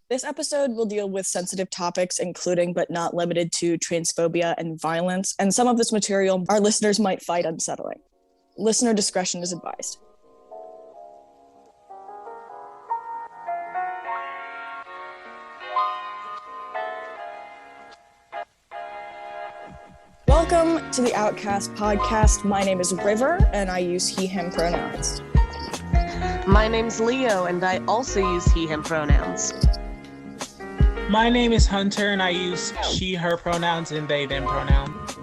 This episode will deal with sensitive topics, including but not limited to transphobia and violence, and some of this material our listeners might find unsettling. Listener discretion is advised. Welcome to the Outcast podcast. My name is River, and I use he, him pronouns. My name's Leo, and I also use he, him pronouns. My name is Hunter, and I use she, her pronouns and they, them pronouns.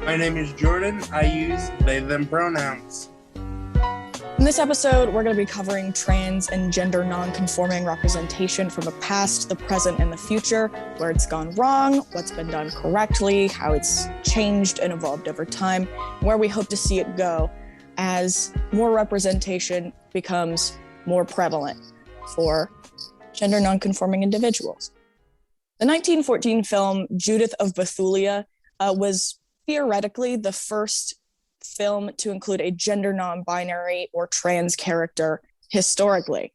My name is Jordan. I use they, them pronouns. In this episode, we're going to be covering trans and gender non-conforming representation from the past, the present, and the future, where it's gone wrong, what's been done correctly, how it's changed and evolved over time, where we hope to see it go as more representation becomes more prevalent for gender non-conforming individuals. The 1914 film Judith of Bethulia was theoretically the first film to include a gender non-binary or trans character historically.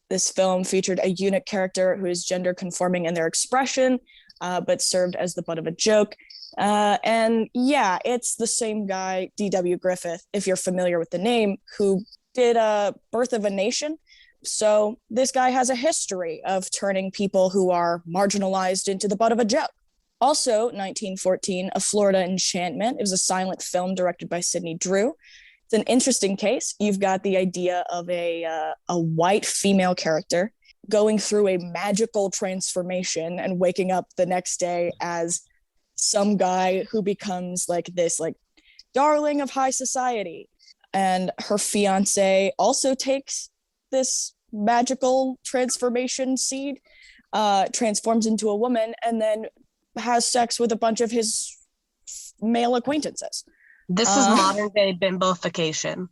This film featured a eunuch character who is gender conforming in their expression, but served as the butt of a joke. And yeah, it's the same guy, D.W. Griffith, if you're familiar with the name, who did Birth of a Nation. So this guy has a history of turning people who are marginalized into the butt of a joke. Also, 1914, A Florida Enchantment. It was a silent film directed by Sidney Drew. It's an interesting case. You've got the idea of a white female character going through a magical transformation and waking up the next day as some guy who becomes like this like darling of high society. And her fiance also takes this magical transformation seed, transforms into a woman, and then has sex with a bunch of his male acquaintances. This is modern day bimbofication.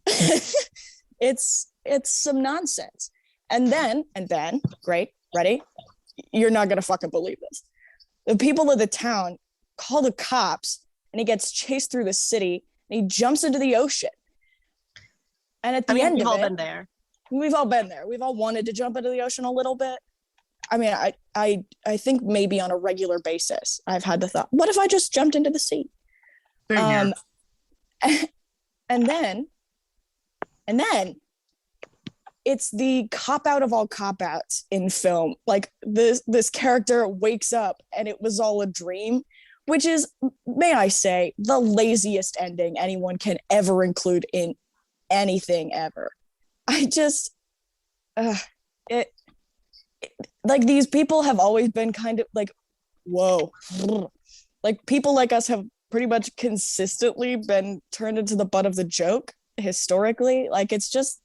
It's some nonsense. And then, great, ready? You're not gonna fucking believe this. The people of the town call the cops, and he gets chased through the city, and he jumps into the ocean. And at the end of it, we've all been there. We've all been there. We've all wanted to jump into the ocean a little bit. I mean, I think maybe on a regular basis, I've had the thought, what if I just jumped into the sea? And then it's the cop out of all cop outs in film. Like this character wakes up and it was all a dream, which is, may I say, the laziest ending anyone can ever include in anything ever. I just, like these people have always been kind of like, whoa, like people like us have pretty much consistently been turned into the butt of the joke historically. Like it's just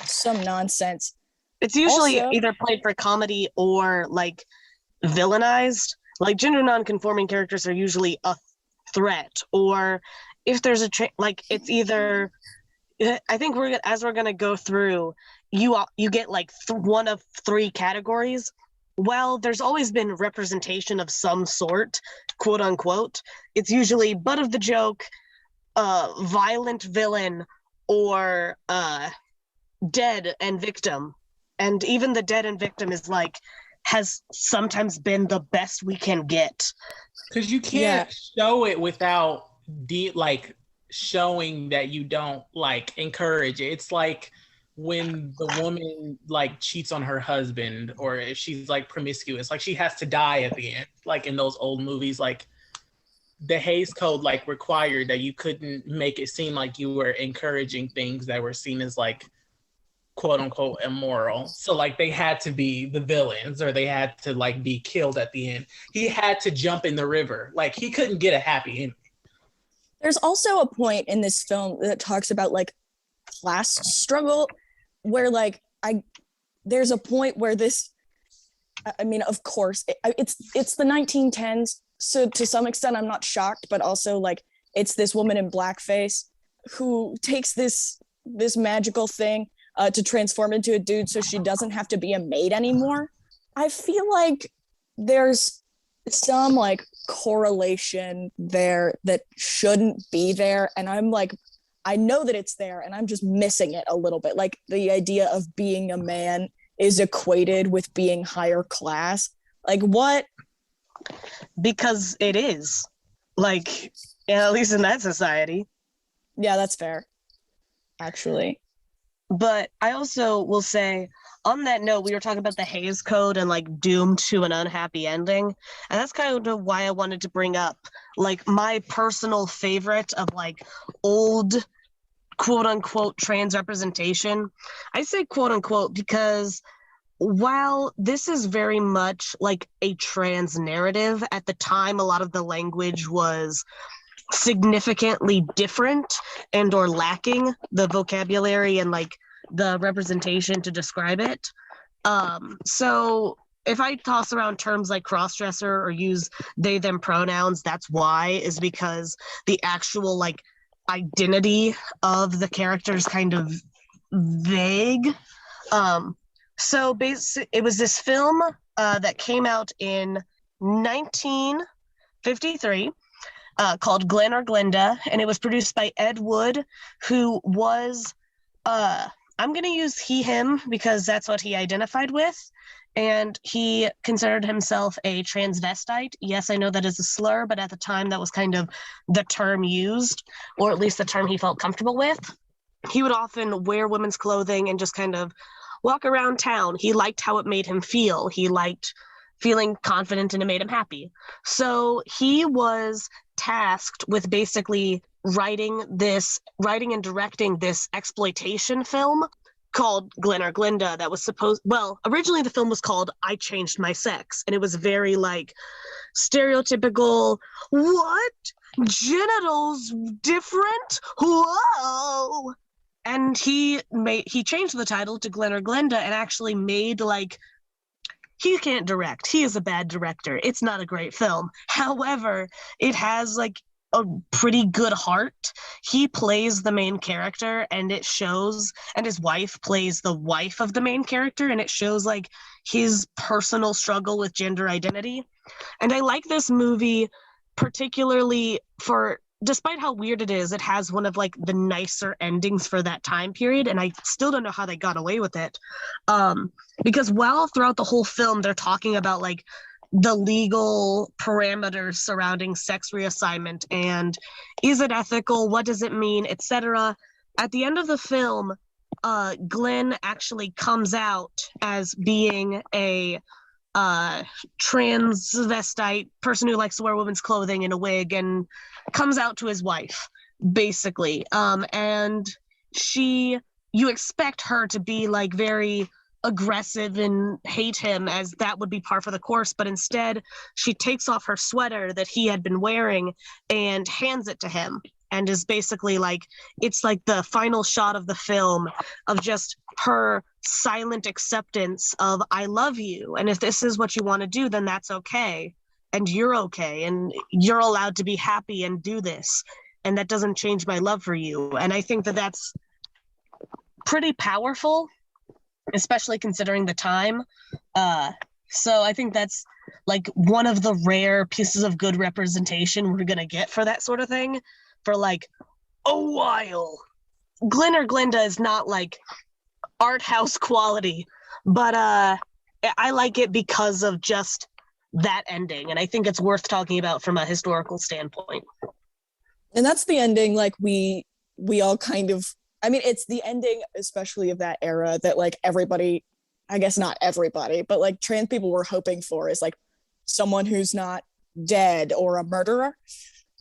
some nonsense. It's usually also either played for comedy or like villainized. Like gender non-conforming characters are usually a threat, or if there's a like it's either. I think we're going to go through, you get like one of three categories. Well, there's always been representation of some sort, quote unquote. It's usually butt of the joke, violent villain, or dead and victim. And even the dead and victim is like, has sometimes been the best we can get. Because you can't show it without showing that you don't like encourage it. It's like when the woman like cheats on her husband, or if she's like promiscuous, like she has to die at the end, like in those old movies. Like the Hays Code like required that you couldn't make it seem like you were encouraging things that were seen as like quote unquote immoral. So like they had to be the villains, or they had to like be killed at the end. He had to jump in the river. Like he couldn't get a happy ending. There's also a point in this film that talks about like class struggle, where like there's a point where this, I mean, of course, it's the 1910s, so to some extent I'm not shocked, but also like it's this woman in blackface who takes this magical thing to transform into a dude so she doesn't have to be a maid anymore. I feel like there's some like correlation there that shouldn't be there, and I'm like, I know that it's there and I'm just missing it a little bit. Like the idea of being a man is equated with being higher class. Like, what? Because it is. Like, at least in that society. Yeah, that's fair, actually. But I also will say, on that note, we were talking about the Hays Code and like doomed to an unhappy ending. And that's kind of why I wanted to bring up like my personal favorite of like old quote unquote trans representation. I say quote unquote because while this is very much like a trans narrative, at the time a lot of the language was significantly different and or lacking the vocabulary and like the representation to describe it. So if I toss around terms like crossdresser or use they them pronouns, that's why, is because the actual like identity of the character is kind of vague. So it was this film that came out in 1953 called Glenn or Glenda, and it was produced by Ed Wood, who was, I'm going to use he, him, because that's what he identified with, and he considered himself a transvestite. Yes, I know that is a slur, but at the time that was kind of the term used, or at least the term he felt comfortable with. He would often wear women's clothing and just kind of walk around town. He liked how it made him feel. He liked feeling confident and it made him happy. So he was tasked with basically writing and directing this exploitation film called Glenn or Glenda that was originally the film was called I Changed My Sex, and it was very like stereotypical, what? Genitals different? Whoa! And he changed the title to Glenn or Glenda and actually made like, he can't direct. He is a bad director. It's not a great film. However, it has like a pretty good heart. He plays the main character and it shows, and his wife plays the wife of the main character, and it shows like his personal struggle with gender identity. And I like this movie particularly for, despite how weird it is, it has one of like the nicer endings for that time period, and I still don't know how they got away with it. Because while throughout the whole film they're talking about like the legal parameters surrounding sex reassignment and is it ethical, what does it mean, etc. At the end of the film, Glenn actually comes out as being a transvestite person who likes to wear women's clothing and a wig, and comes out to his wife, basically. And you expect her to be like very aggressive and hate him, as that would be par for the course, but instead she takes off her sweater that he had been wearing and hands it to him, and is basically like, it's like the final shot of the film of just her silent acceptance of, I love you, and if this is what you want to do, then that's okay, and you're okay, and you're allowed to be happy and do this, and that doesn't change my love for you. And I think that that's pretty powerful, especially considering the time. So I think that's like one of the rare pieces of good representation we're gonna get for that sort of thing for like a while. Glenn or Glenda is not like art house quality, but I like it because of just that ending, and I think it's worth talking about from a historical standpoint. And that's the ending, like we all kind of, I mean, it's the ending especially of that era that like everybody, I guess not everybody, but like trans people were hoping for, is like someone who's not dead or a murderer,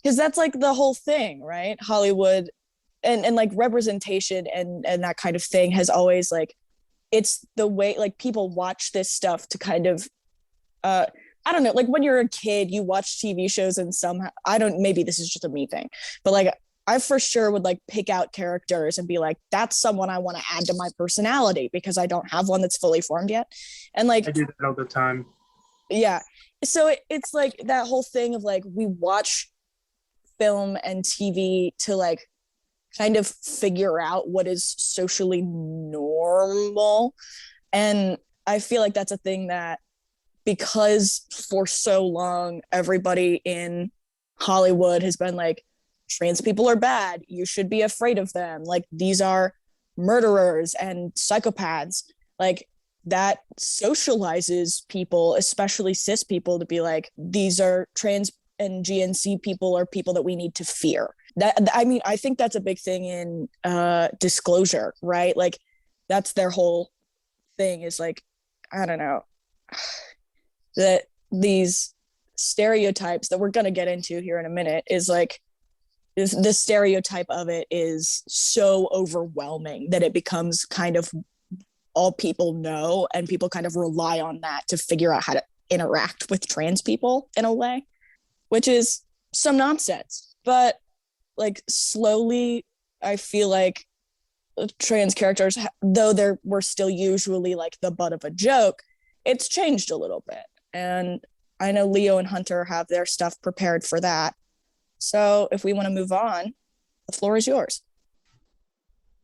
because that's like the whole thing, right? Hollywood and like representation and that kind of thing has always like, it's the way like people watch this stuff to kind of I don't know, like when you're a kid you watch TV shows and somehow, maybe this is just a me thing, but like I for sure would like pick out characters and be like, that's someone I want to add to my personality because I don't have one that's fully formed yet. And like I do that all the time. Yeah. So it's like that whole thing of like, we watch film and TV to like kind of figure out what is socially normal. And I feel like that's a thing that, because for so long everybody in Hollywood has been like, trans people are bad, you should be afraid of them, like these are murderers and psychopaths, like that socializes people, especially cis people, to be like, these are trans and GNC people are people that we need to fear. That, I mean, I think that's a big thing in disclosure, right? Like that's their whole thing is like, I don't know, that these stereotypes that we're going to get into here in a minute is like, the stereotype of it is so overwhelming that it becomes kind of all people know, and people kind of rely on that to figure out how to interact with trans people in a way, which is some nonsense. But like slowly, I feel like trans characters, though we're still usually like the butt of a joke, it's changed a little bit. And I know Leo and Hunter have their stuff prepared for that. So if we want to move on, the floor is yours.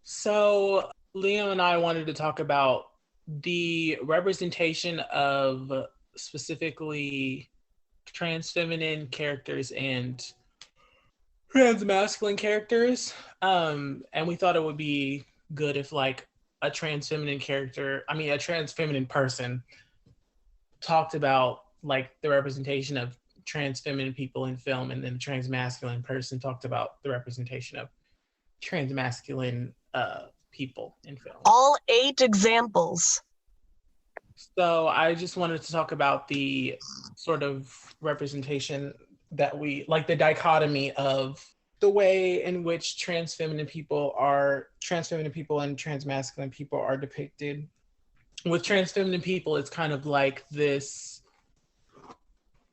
So Leo and I wanted to talk about the representation of specifically trans feminine characters and trans masculine characters. And we thought it would be good if like a trans feminine person talked about like the representation of trans feminine people in film, and then a trans masculine person talked about the representation of trans masculine people in film. All 8 examples. So I just wanted to talk about the sort of representation that we like, the dichotomy of the way in which trans feminine people and trans masculine people are depicted. With trans feminine people, it's kind of like this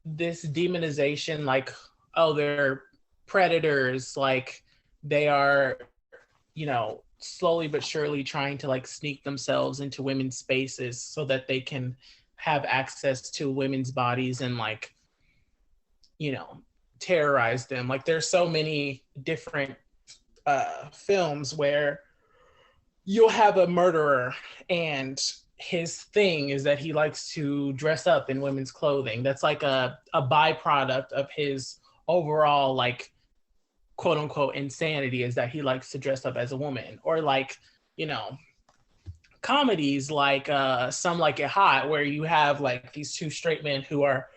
demonization, like, oh, they're predators, like they are, slowly but surely trying to like sneak themselves into women's spaces so that they can have access to women's bodies and like, terrorize them. Like there's so many different films where you'll have a murderer and his thing is that he likes to dress up in women's clothing. That's like a byproduct of his overall like quote unquote insanity, is that he likes to dress up as a woman. Or like, comedies like Some Like It Hot, where you have like these 2 straight men who are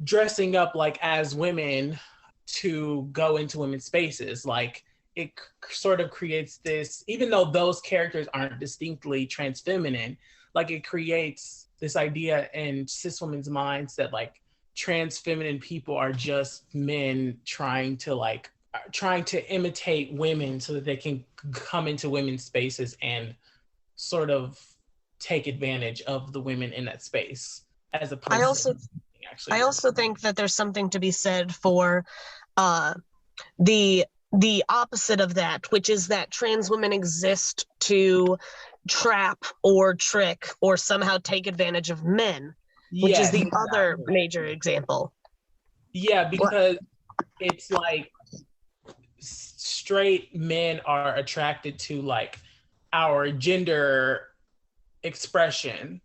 dressing up like as women to go into women's spaces. Like it sort of creates this, even though those characters aren't distinctly trans feminine, like it creates this idea in cis women's minds that like trans feminine people are just men trying to imitate women so that they can come into women's spaces and sort of take advantage of the women in that space, as opposed I also think that there's something to be said for the opposite of that, which is that trans women exist to trap or trick or somehow take advantage of men, which is the other major example. Yeah, because it's like straight men are attracted to like our gender expression.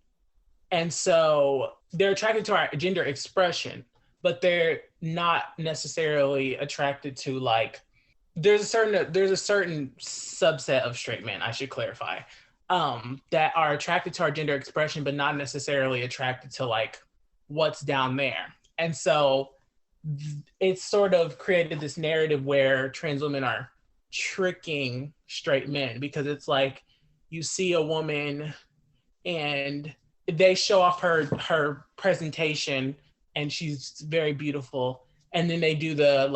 And so they're attracted to our gender expression, but they're not necessarily attracted to like, there's a certain subset of straight men, I should clarify, that are attracted to our gender expression, but not necessarily attracted to like what's down there. And so it's sort of created this narrative where trans women are tricking straight men, because it's like you see a woman and they show off her presentation and she's very beautiful, and then they do the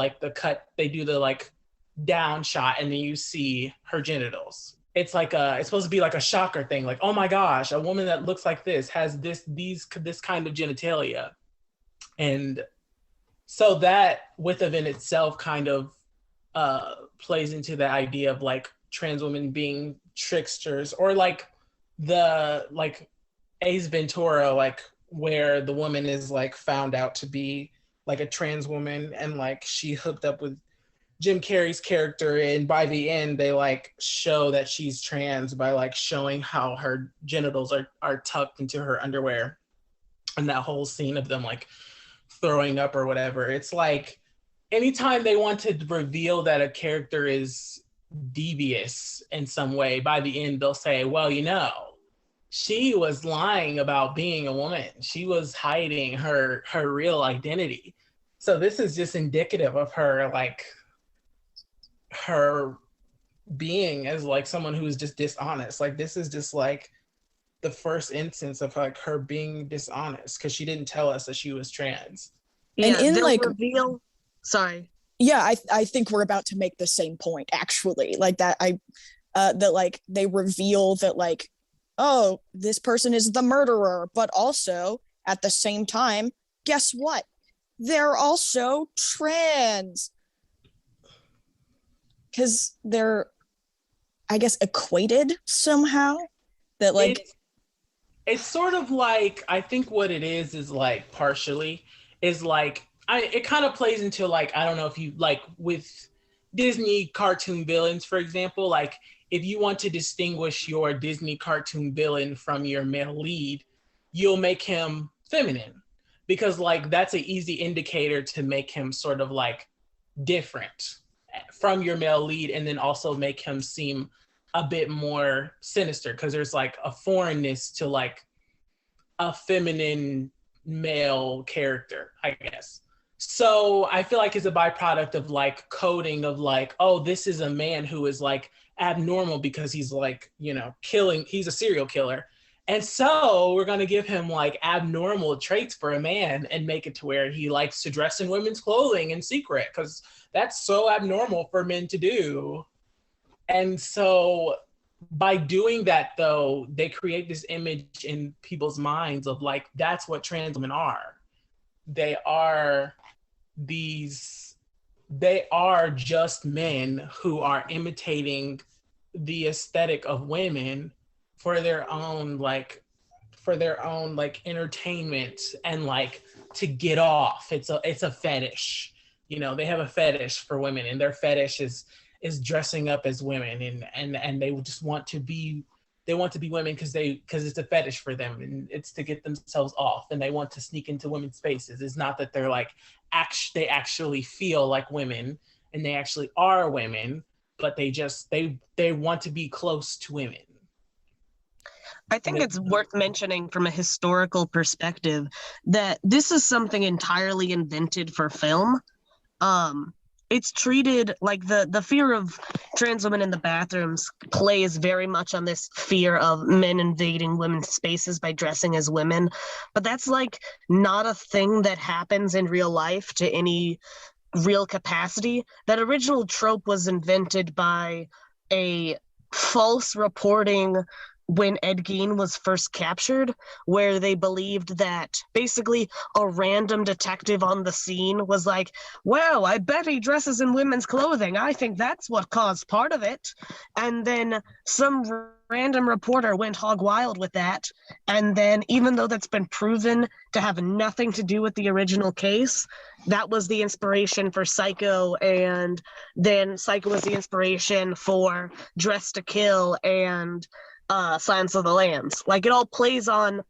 down shot and then you see her genitals. It's like it's supposed to be like a shocker thing, like, oh my gosh, a woman that looks like this has this kind of genitalia. And so that within itself kind of plays into the idea of like trans women being tricksters, or like the like Ace Ventura, like where the woman is like found out to be like a trans woman and like she hooked up with Jim Carrey's character, and by the end they like show that she's trans by like showing how her genitals are tucked into her underwear, and that whole scene of them like throwing up or whatever. It's like anytime they want to reveal that a character is devious in some way, by the end they'll say, well, she was lying about being a woman. She was hiding her real identity. So this is just indicative of her, like, her being as like someone who is just dishonest. Like, this is just like the first instance of like her being dishonest because she didn't tell us that she was trans. Yeah, And in they'll like reveal. Sorry. yeah, I think we're about to make the same point actually. Like that that like they reveal that like, oh, this person is the murderer, but also at the same time, guess what? They're also trans. Because they're, I guess, equated somehow. That like it's sort of like, I think what it is like partially is like, it kind of plays into like, I don't know if you like with Disney cartoon villains, for example, like if you want to distinguish your Disney cartoon villain from your male lead, you'll make him feminine because like that's an easy indicator to make him sort of like different from your male lead, and then also make him seem a bit more sinister because there's like a foreignness to like a feminine male character, I guess. So I feel like it's a byproduct of like coding of like, oh, this is a man who is like abnormal because he's like, you know, he's a serial killer. And so we're going to give him like abnormal traits for a man and make it to where he likes to dress in women's clothing in secret because that's so abnormal for men to do. And so by doing that, though, they create this image in people's minds of like, that's what trans women are. They are just men who are imitating the aesthetic of women for their own entertainment and like to get off. It's a fetish. You know, they have a fetish for women, and their fetish is dressing up as women, and they just want to be women because it's a fetish for them, and it's to get themselves off, and they want to sneak into women's spaces. It's not that they're like they actually feel like women and they actually are women, but they want to be close to women. I think it's worth mentioning from a historical perspective that this is something entirely invented for film. It's treated like the fear of trans women in the bathrooms plays very much on this fear of men invading women's spaces by dressing as women. But that's like not a thing that happens in real life to any real capacity. That original trope was invented by a false reporting when Ed Gein was first captured, where they believed that basically a random detective on the scene was like, well, I bet he dresses in women's clothing. I think that's what caused part of it. And then some random reporter went hog wild with that. And then even though that's been proven to have nothing to do with the original case, that was the inspiration for Psycho, and then Psycho was the inspiration for Dress to Kill and Silence of the Lambs. Like it all plays on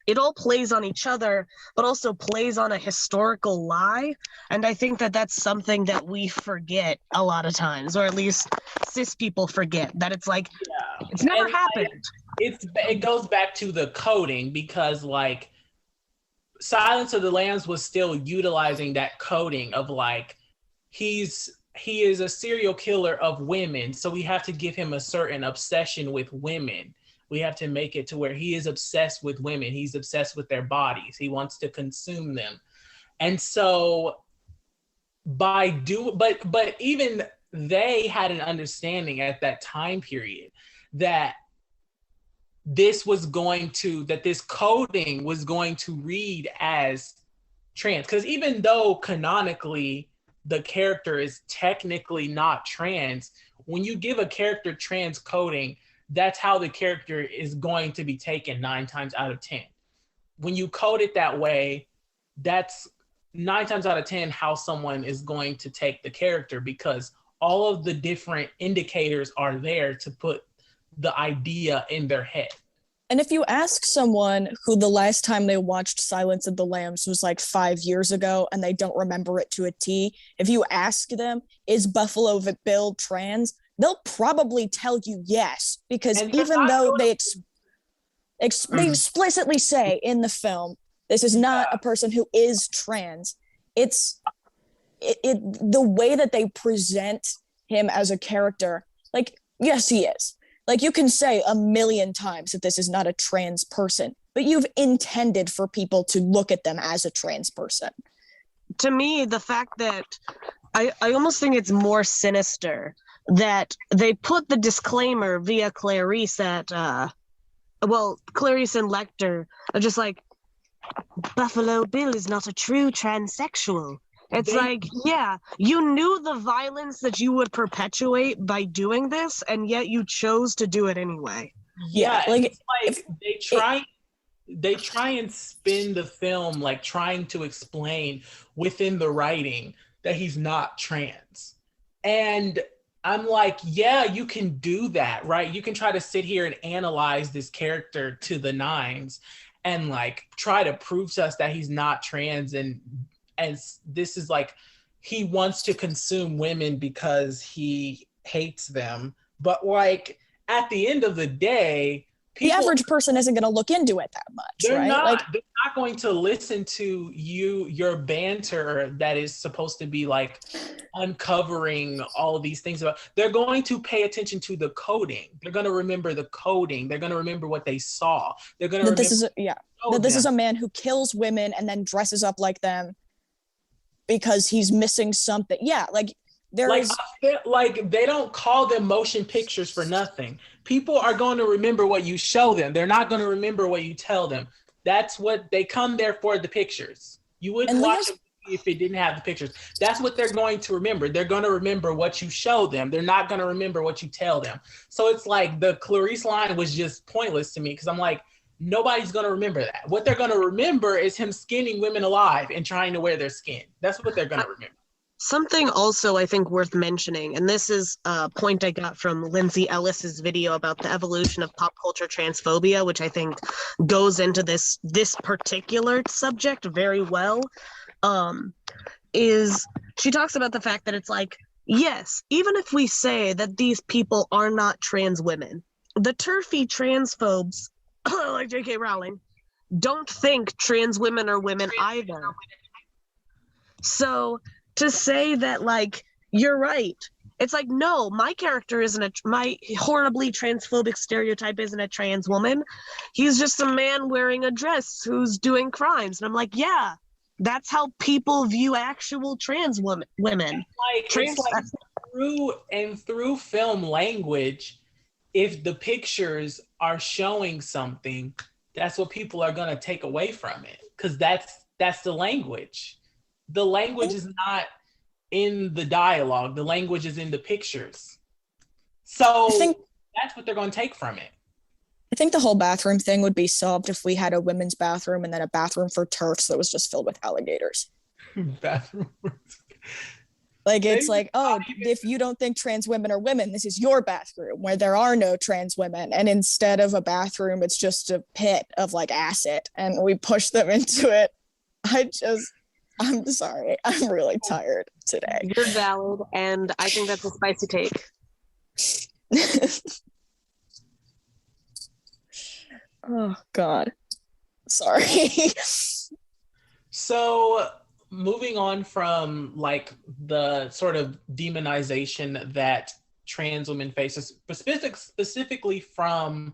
each other, but also plays on a historical lie. And I think that that's something that we forget a lot of times, or at least cis people forget, that it's like, it's never happened. It goes back to the coding, because like Silence of the Lambs was still utilizing that coding of like, he is a serial killer of women, so we have to give him a certain obsession with women. We have to make it to where he is obsessed with women. He's obsessed with their bodies. He wants to consume them. And so but even they had an understanding at that time period that this coding was going to read as trans. Because even though canonically the character is technically not trans, when you give a character trans coding, that's how the character is going to be taken 9 times out of 10. When you code it that way, that's 9 times out of 10 how someone is going to take the character, because all of the different indicators are there to put the idea in their head. And if you ask someone who the last time they watched Silence of the Lambs was like 5 years ago and they don't remember it to a T, if you ask them, is Buffalo Bill trans? They'll probably tell you yes, because even though They explicitly say in the film, this is not a person who is trans. It's the way that they present him as a character. Like, yes, he is. Like, you can say a million times that this is not a trans person, but you've intended for people to look at them as a trans person. To me, the fact that I almost think it's more sinister that they put the disclaimer via Clarice at, Clarice and Lecter are just like, Buffalo Bill is not a true transsexual. It's like, yeah, you knew the violence that you would perpetuate by doing this, and yet you chose to do it anyway. Yeah, like, it's like they try and spin the film like trying to explain within the writing that he's not trans. And I'm like, yeah, you can do that, right? You can try to sit here and analyze this character to the nines and like try to prove to us that he's not trans, and this is like he wants to consume women because he hates them. But like at the end of the day, the average person isn't going to look into it that much. They're right? not. Like, they're not going to listen to your banter that is supposed to be like uncovering all of these things about. They're going to pay attention to the coding. They're going to remember the coding. They're going to remember what they saw. They're going to remember. This is a man who kills women and then dresses up like them because he's missing something. Yeah, like like they don't call them motion pictures for nothing. People are going to remember what you show them. They're not going to remember what you tell them. That's what they come there for, the pictures. You wouldn't watch it if it didn't have the pictures. That's what they're going to remember. They're going to remember what you show them. They're not going to remember what you tell them. So it's like the Clarice line was just pointless to me because I'm like, nobody's going to remember that. What they're going to remember is him skinning women alive and trying to wear their skin. That's what they're going to remember. Something also I think worth mentioning, and this is a point I got from Lindsay Ellis's video about the evolution of pop culture transphobia, which I think goes into this particular subject very well, is she talks about the fact that it's like, yes, even if we say that these people are not trans women, the turfy transphobes, like J.K. Rowling, don't think trans women are women either. So to say that, like, you're right, it's like, no, my character isn't my horribly transphobic stereotype isn't a trans woman. He's just a man wearing a dress who's doing crimes. And I'm like, yeah, that's how people view actual trans women. Through film language, if the pictures are showing something, that's what people are going to take away from it, because that's the language. The language is not in the dialogue. The language is in the pictures. So that's what they're going to take from it. I think the whole bathroom thing would be solved if we had a women's bathroom and then a bathroom for TERFs that was just filled with alligators. Bathroom. Like, it's like, oh, if you don't think trans women are women, this is your bathroom where there are no trans women. And instead of a bathroom, it's just a pit of like acid and we push them into it. I'm sorry. I'm really tired today. You're valid, and I think that's a spicy take. Oh, God. Sorry. So moving on from like the sort of demonization that trans women face, specifically from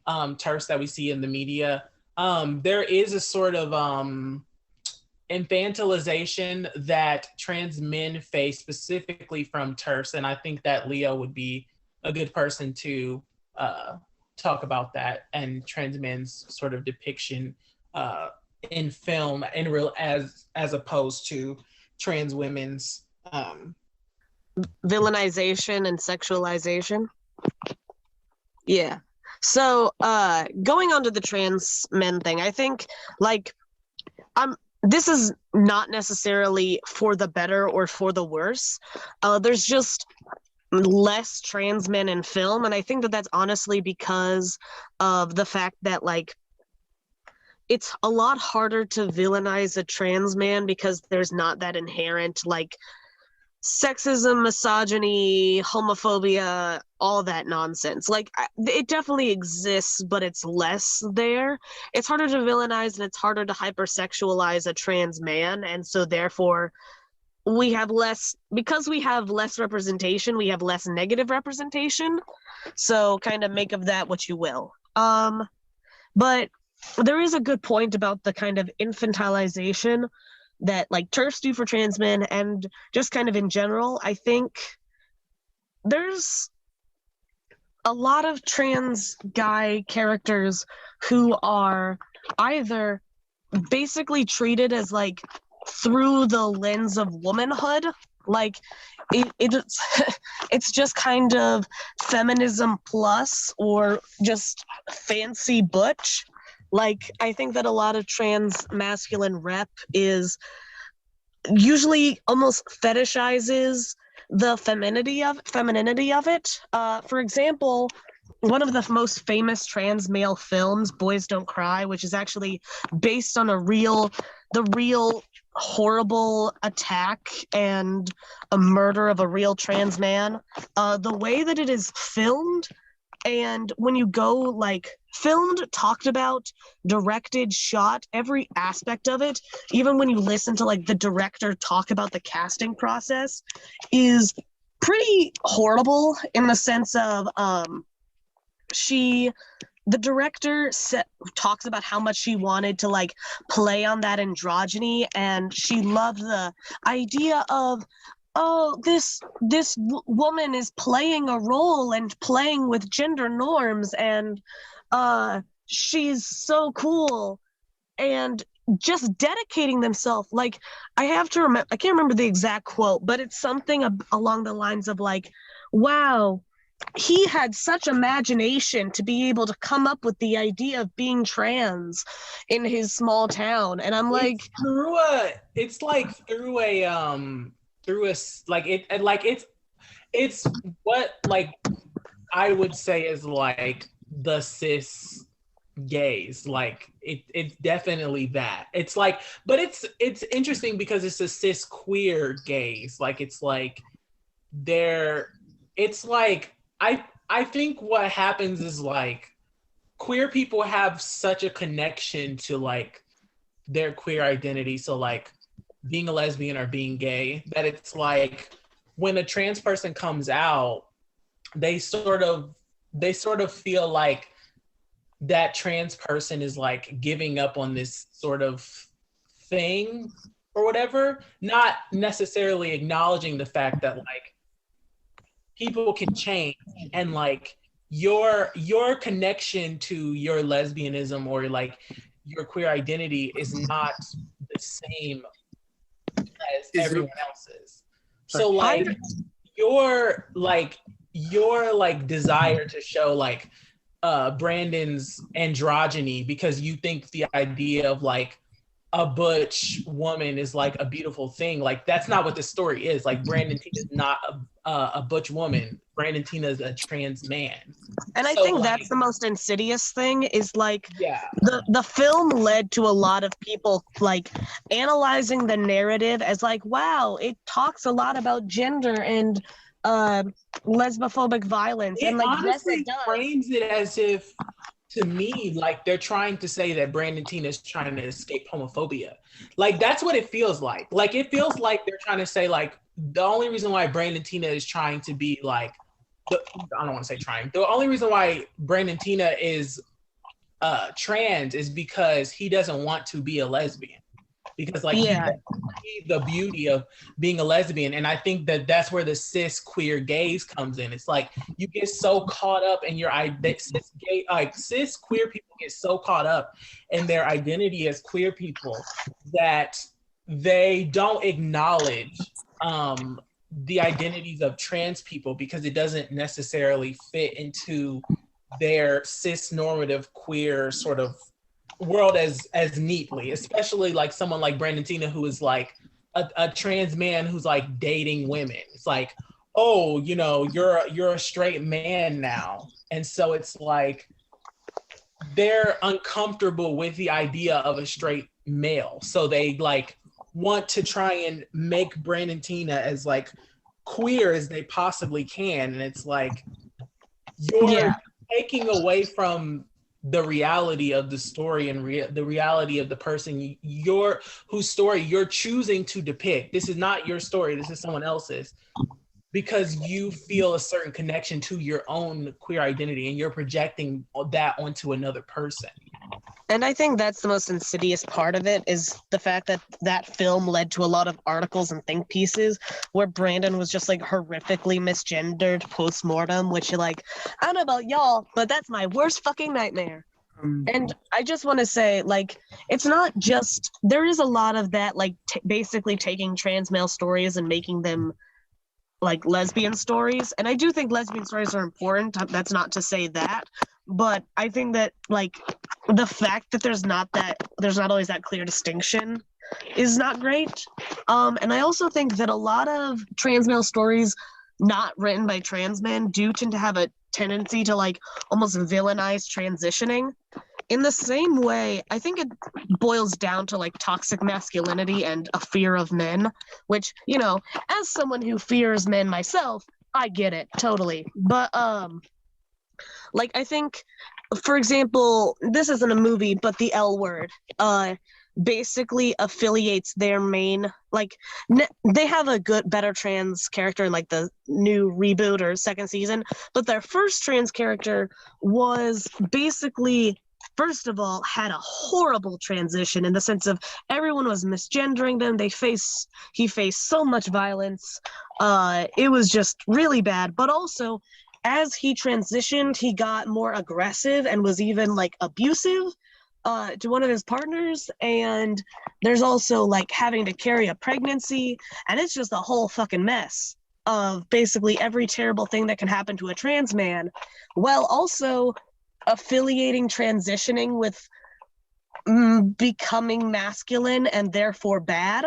TERFs that we see in the media, there is a sort of infantilization that trans men face specifically from TERFs, and I think that Leo would be a good person to talk about that and trans men's sort of depiction in film and real as opposed to trans women's villainization and sexualization. Yeah. So going on to the trans men thing, I think like this is not necessarily for the better or for the worse. There's just less trans men in film, and I think that that's honestly because of the fact that like it's a lot harder to villainize a trans man because there's not that inherent like sexism, misogyny, homophobia, all that nonsense. Like, it definitely exists, but it's less there. It's harder to villainize and it's harder to hypersexualize a trans man. And so, therefore, because we have less representation, we have less negative representation. So, kind of make of that what you will. But there is a good point about the kind of infantilization that like TERFs do for trans men, and just kind of in general. I think there's a lot of trans guy characters who are either basically treated as like through the lens of womanhood, like it's it's just kind of feminism plus, or just fancy butch. Like, I think that a lot of trans masculine rep is usually almost fetishizes the femininity of it. For example, one of the most famous trans male films, Boys Don't Cry, which is actually based on the real horrible attack and a murder of a real trans man. The way that it is filmed, and when you go like filmed, talked about, directed, shot, every aspect of it, even when you listen to like the director talk about the casting process, is pretty horrible in the sense of the director talks about how much she wanted to like play on that androgyny, and she loved the idea of, oh, this woman is playing a role and playing with gender norms, and she's so cool, and just dedicating themselves. Like, I can't remember the exact quote, but it's something along the lines of like, wow, he had such imagination to be able to come up with the idea of being trans in his small town. And I'm like, it's what like I would say is like the cis gays. Like it's definitely that. It's like, but it's interesting because it's a cis queer gays. Like it's like it's like I think what happens is like queer people have such a connection to like their queer identity. So like being a lesbian or being gay, that it's like when a trans person comes out, they sort of feel like that trans person is like giving up on this sort of thing or whatever, not necessarily acknowledging the fact that like people can change, and like your connection to your lesbianism or like your queer identity is not the same as everyone else's. So like your desire to show like Brandon's androgyny because you think the idea of like a butch woman is like a beautiful thing, like that's not what the story is. Like Brandon Tina is not a butch woman. Brandon Tina is a trans man. And I think that's the most insidious thing is like, the film led to a lot of people like analyzing the narrative as like, wow, it talks a lot about gender and lesbophobic violence. And like, honestly, yes, it does. frames it as if, to me, like they're trying to say that Brandon Tina is trying to escape homophobia. Like that's what it feels like. Like it feels like they're trying to say like the only reason why Brandon Tina is trying to be like, I don't want to say trying. The only reason why Brandon Tina is trans is because he doesn't want to be a lesbian. Because like he sees the beauty of being a lesbian, and I think that that's where the cis queer gaze comes in. It's like you get so caught up in your cis queer people get so caught up in their identity as queer people that they don't acknowledge the identities of trans people because it doesn't necessarily fit into their cis normative queer sort of world as neatly, especially like someone like Brandon Tina, who is like a trans man who's like dating women. It's like, oh, you know, you're a straight man now. And so it's like they're uncomfortable with the idea of a straight male. So they like want to try and make Brandon Tina as like queer as they possibly can. And it's like, you're taking away from the reality of the story and the reality of the person whose story you're choosing to depict. This is not your story, this is someone else's, because you feel a certain connection to your own queer identity and you're projecting that onto another person. And I think that's the most insidious part of it, is the fact that that film led to a lot of articles and think pieces where Brandon was just like horrifically misgendered post-mortem, which, like, I don't know about y'all, but that's my worst fucking nightmare. And I just want to say, like, it's not just, there is a lot of that, like, basically taking trans male stories and making them like lesbian stories. And I do think lesbian stories are important. That's not to say that. But I think that, like, the fact that there's not always that clear distinction is not great. And I also think that a lot of trans male stories not written by trans men do tend to have a tendency to, like, almost villainize transitioning. In the same way, I think it boils down to, like, toxic masculinity and a fear of men, which, you know, as someone who fears men myself, I get it totally. But like, I think, for example, this isn't a movie, but the L Word basically affiliates their main, like, they have a better trans character in, like, the new reboot or second season, but their first trans character was basically, first of all, had a horrible transition in the sense of everyone was misgendering them. He faced so much violence. It was just really bad. But also, as he transitioned, he got more aggressive and was even, like, abusive to one of his partners. And there's also, like, having to carry a pregnancy. And it's just a whole fucking mess of basically every terrible thing that can happen to a trans man, while also affiliating transitioning with becoming masculine and therefore bad.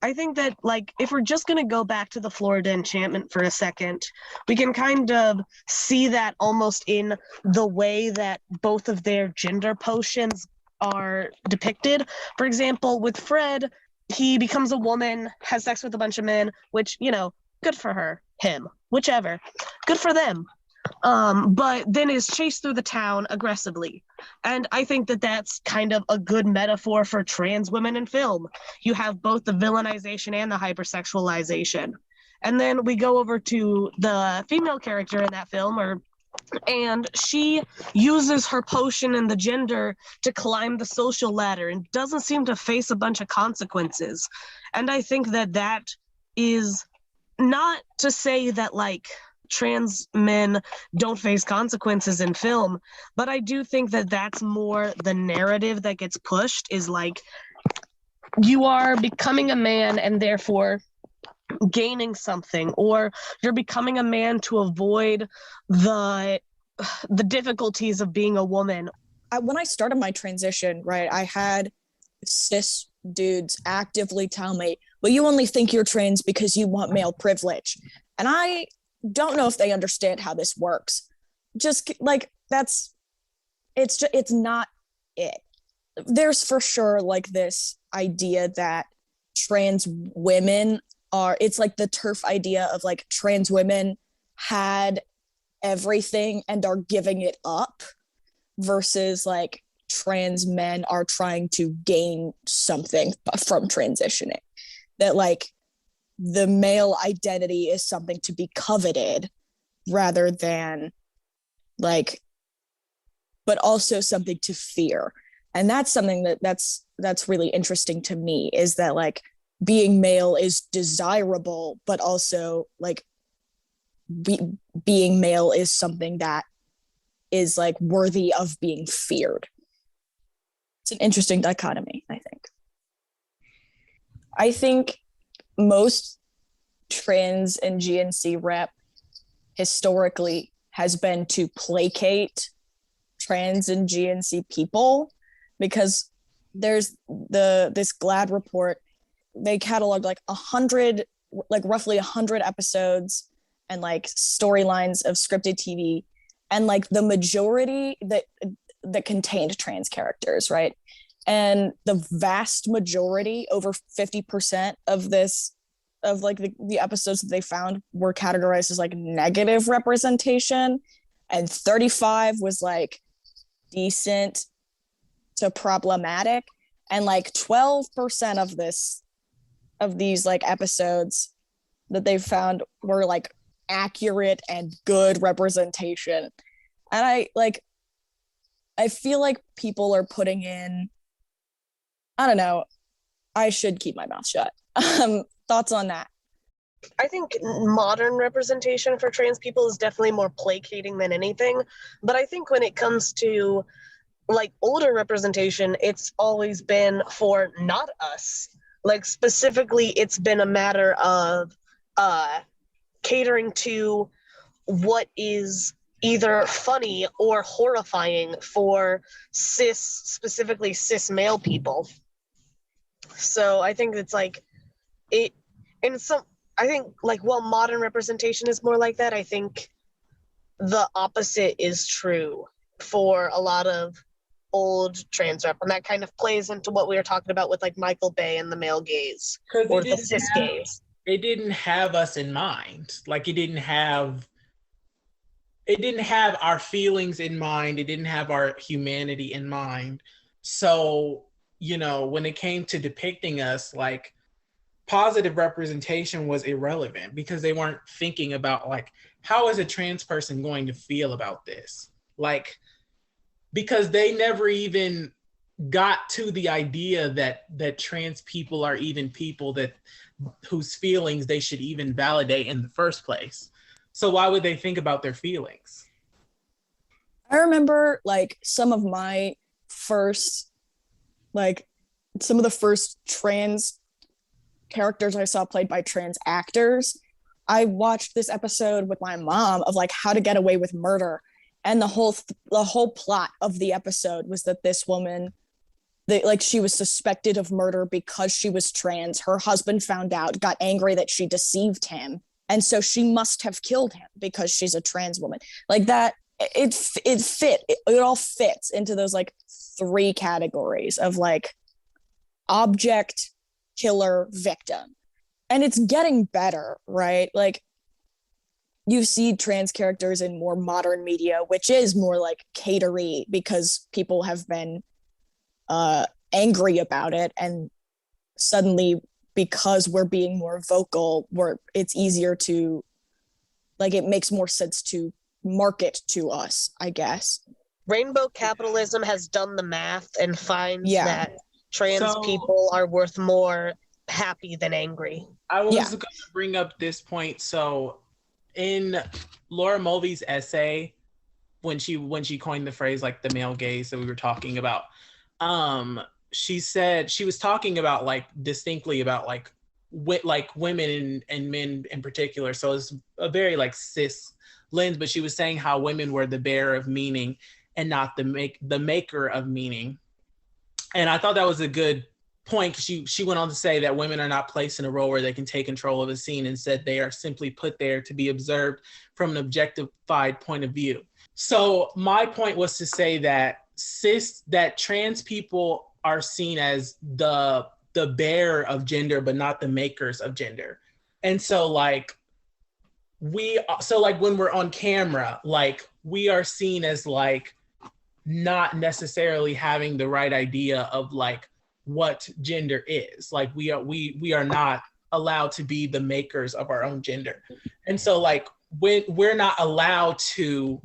I think that, like, if we're just going to go back to the Florida Enchantment for a second, we can kind of see that almost in the way that both of their gender potions are depicted. For example, with Fred, he becomes a woman, has sex with a bunch of men, which, you know, good for her, him, whichever, good for them. But then is chased through the town aggressively. And I think that that's kind of a good metaphor for trans women in film. You have both the villainization and the hypersexualization. And then we go over to the female character in that film, and she uses her potion and the gender to climb the social ladder and doesn't seem to face a bunch of consequences. And I think that that is not to say that, like, trans men don't face consequences in film, but I do think that that's more the narrative that gets pushed, is like, you are becoming a man and therefore gaining something, or you're becoming a man to avoid the difficulties of being a woman. When I started my transition, right, I had cis dudes actively tell me, well, you only think you're trans because you want male privilege. And I don't know if they understand how this works. Just, like, it's not it. There's for sure, like, this idea that trans women it's like the TERF idea of, like, trans women had everything and are giving it up, versus, like, trans men are trying to gain something from transitioning. That, like, the male identity is something to be coveted rather than, like, but also something to fear. And that's something that's really interesting to me, is that, like, being male is desirable, but also, like, being male is something that is, like, worthy of being feared. It's an interesting dichotomy, I think. I think most trans and GNC rep historically has been to placate trans and GNC people, because there's this GLAAD report. They cataloged, like, roughly 100 episodes and, like, storylines of scripted TV, and, like, the majority that contained trans characters, right? And the vast majority, over 50% of this of like the episodes that they found were categorized as like negative representation, and 35 was like decent to problematic, and like 12% of these like episodes that they found were like accurate and good representation. And I feel like people are putting in, I don't know, I should keep my mouth shut. Thoughts on that? I think modern representation for trans people is definitely more placating than anything. But I think when it comes to like older representation, it's always been for not us. Like specifically, it's been a matter of catering to what is either funny or horrifying for specifically cis male people. So I think it's like it, and some, I think like while modern representation is more like that, I think the opposite is true for a lot of old trans rep, and that kind of plays into what we were talking about with like Michael Bay and the male gaze or the cis gaze. It didn't have us in mind. Like it didn't have our feelings in mind. It didn't have our humanity in mind. So, you know, when it came to depicting us, like positive representation was irrelevant because they weren't thinking about like, how is a trans person going to feel about this? Like, because they never even got to the idea that trans people are even people whose feelings they should even validate in the first place. So why would they think about their feelings? I remember like some of the first trans characters I saw played by trans actors. I watched this episode with my mom of like How to Get Away with Murder, and the whole plot of the episode was that this woman, she was suspected of murder because she was trans. Her husband found out, got angry that she deceived him, and so she must have killed him because she's a trans woman. Like that, it all fits into those like three categories of like object, killer, victim. And it's getting better, right? Like you see trans characters in more modern media, which is more like catery because people have been angry about it, and suddenly because we're being more vocal, it's easier to, like, it makes more sense to market to us, I guess. Rainbow capitalism has done the math and finds that trans people are worth more happy than angry. I was going to bring up this point. So in Laura Mulvey's essay, when she coined the phrase like the male gaze that we were talking about, she said she was talking about like distinctly about like women and men in particular. So it's a very like cis lens, but she was saying how women were the bearer of meaning and not the maker of meaning. And I thought that was a good point. She went on to say that women are not placed in a role where they can take control of a scene, and said they are simply put there to be observed from an objectified point of view. So my point was to say that trans people are seen as the bearer of gender, but not the makers of gender. And so like when we're on camera, like we are seen as like not necessarily having the right idea of like what gender is. Like we are not allowed to be the makers of our own gender. And so like when we're not allowed to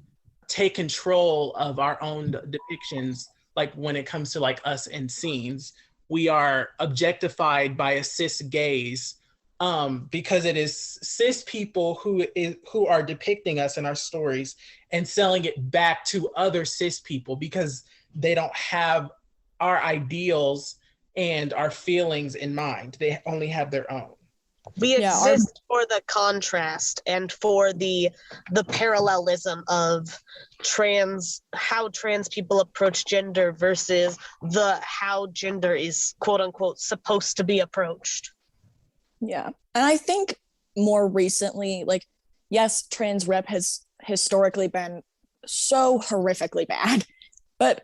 take control of our own depictions, like when it comes to like us in scenes, we are objectified by a cis gaze, because it is cis people who are depicting us in our stories and selling it back to other cis people because they don't have our ideals and our feelings in mind. They only have their own. We exist for the contrast and for the parallelism of how trans people approach gender versus how gender is quote unquote supposed to be approached. Yeah. And I think more recently, like, yes, trans rep has historically been so horrifically bad, but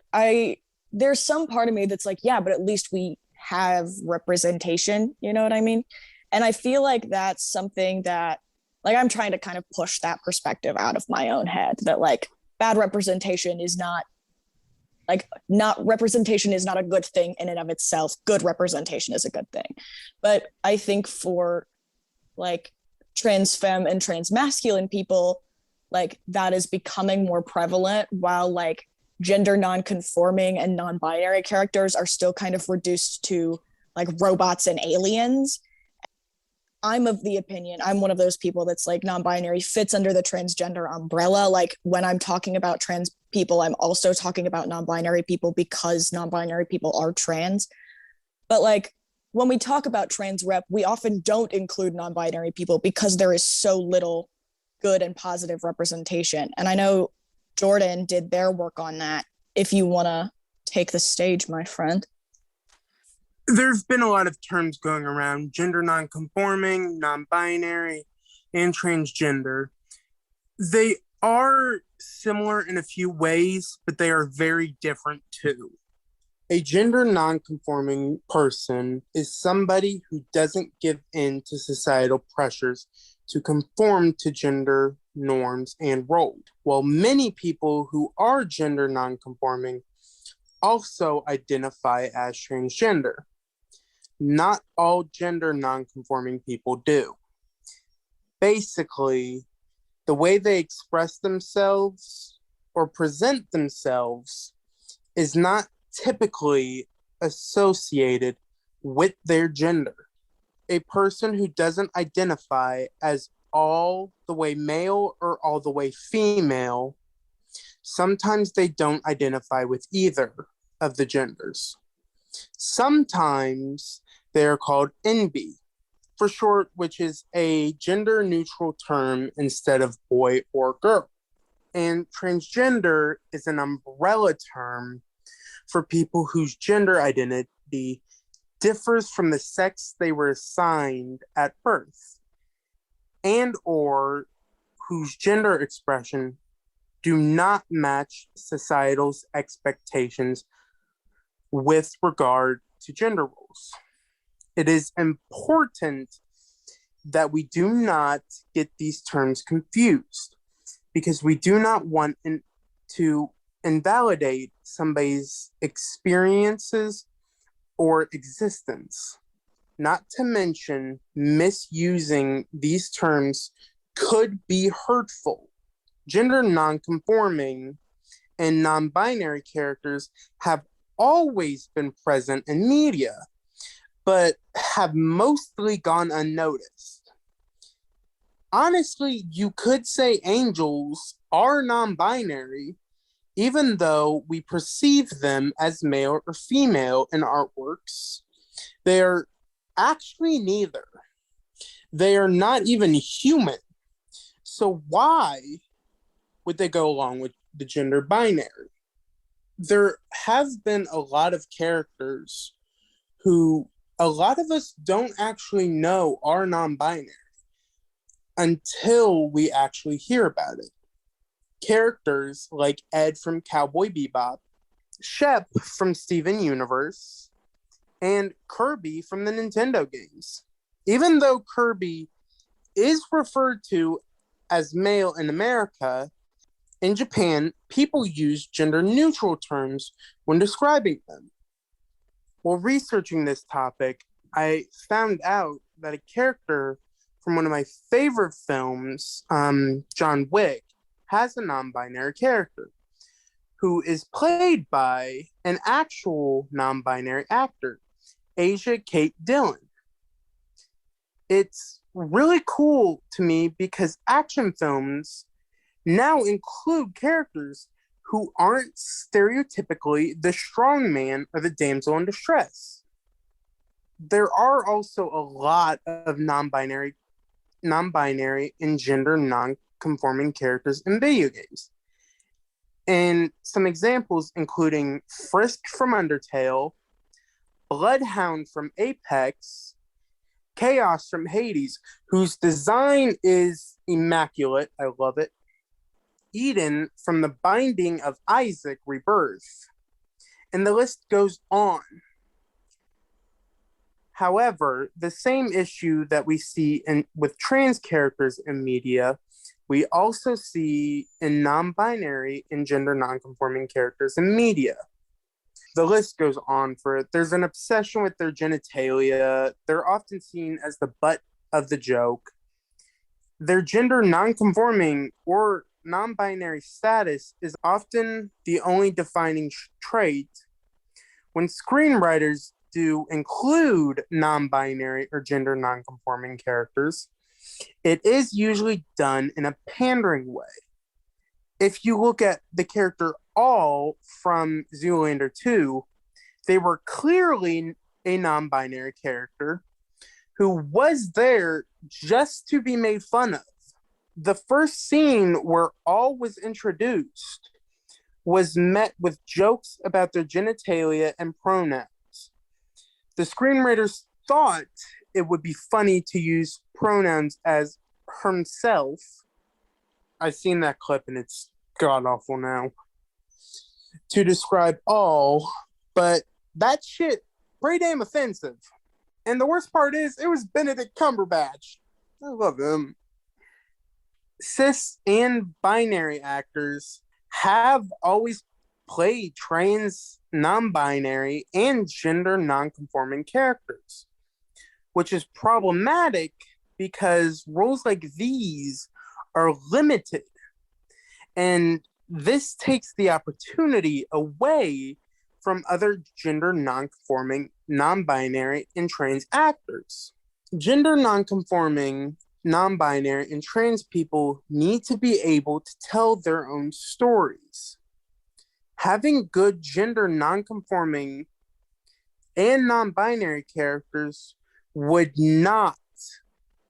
there's some part of me that's like, yeah, but at least we have representation, you know what I mean? And I feel like that's something that, like, I'm trying to kind of push that perspective out of my own head, that like bad representation is not not representation is not a good thing in and of itself. Good representation is a good thing. But I think for like trans femme and trans masculine people, like that is becoming more prevalent, while like gender non-conforming and non-binary characters are still kind of reduced to like robots and aliens. I'm of the opinion, I'm one of those people that's like non-binary fits under the transgender umbrella. Like when I'm talking about trans people, I'm also talking about non-binary people because non-binary people are trans. But like when we talk about trans rep, we often don't include non-binary people because there is so little good and positive representation. And I know Jordan did their work on that. If you want to take the stage, my friend. There's been a lot of terms going around: gender non-conforming, non-binary, and transgender. They are similar in a few ways, but they are very different too. A gender non-conforming person is somebody who doesn't give in to societal pressures to conform to gender norms and roles, while many people who are gender non-conforming also identify as transgender. Not all gender non-conforming people do. Basically, the way they express themselves or present themselves is not typically associated with their gender. A person who doesn't identify as all the way male or all the way female, sometimes they don't identify with either of the genders. Sometimes they're called NB for short, which is a gender neutral term instead of boy or girl. And transgender is an umbrella term for people whose gender identity differs from the sex they were assigned at birth, and or whose gender expression do not match societal's expectations with regard to gender roles. It is important that we do not get these terms confused, because we do not want to invalidate somebody's experiences or existence. Not to mention, misusing these terms could be hurtful. Gender non-conforming and non-binary characters have always been present in media, but have mostly gone unnoticed. Honestly, you could say angels are non-binary, even though we perceive them as male or female in artworks. They're actually neither. They are not even human. So why would they go along with the gender binary? There have been a lot of characters who a lot of us don't actually know are non-binary until we actually hear about it. Characters like Ed from Cowboy Bebop, Shep from Steven Universe, and Kirby from the Nintendo games. Even though Kirby is referred to as male in America, in Japan, people use gender-neutral terms when describing them. While researching this topic, I found out that a character from one of my favorite films, John Wick, has a non-binary character who is played by an actual non-binary actor, Asia Kate Dillon. It's really cool to me because action films now include characters who aren't stereotypically the strong man or the damsel in distress. There are also a lot of non-binary and gender non-conforming characters in video games. And some examples including Frisk from Undertale, Bloodhound from Apex, Chaos from Hades, whose design is immaculate, I love it, Eden from The Binding of Isaac Rebirth, and the list goes on. However, the same issue that we see with trans characters in media, we also see in non-binary and gender non-conforming characters in media. The list goes on for it. There's an obsession with their genitalia. They're often seen as the butt of the joke. Their gender non-conforming or non-binary status is often the only defining trait. When screenwriters do include non-binary or gender non-conforming characters, it is usually done in a pandering way. If you look at the character All from Zoolander 2, they were clearly a non-binary character who was there just to be made fun of. The first scene where All was introduced was met with jokes about their genitalia and pronouns. The screenwriters thought it would be funny to use pronouns as himself. I've seen that clip and it's god-awful now. To describe All, but that shit pretty damn offensive. And the worst part is, it was Benedict Cumberbatch. I love him. Cis and binary actors have always played trans, non-binary, and gender non-conforming characters, which is problematic because roles like these are limited. And this takes the opportunity away from other gender non-conforming, non-binary, and trans actors. Gender non-conforming, non-binary, and trans people need to be able to tell their own stories. Having good gender non-conforming and non-binary characters would not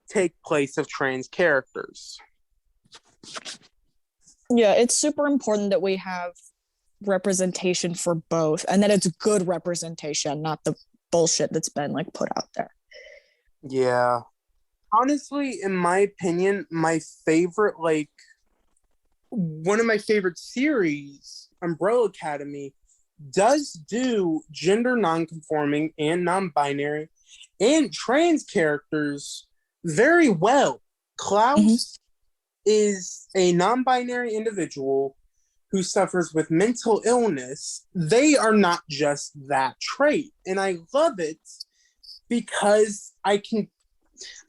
take place of trans characters. Yeah, it's super important that we have representation for both, and that it's good representation, not the bullshit that's been like put out there. Yeah. Honestly, in my opinion, my favorite, one of my favorite series, Umbrella Academy, does do gender non-conforming and non-binary and trans characters very well. Klaus is a non-binary individual who suffers with mental illness. They are not just that trait. And I love it because I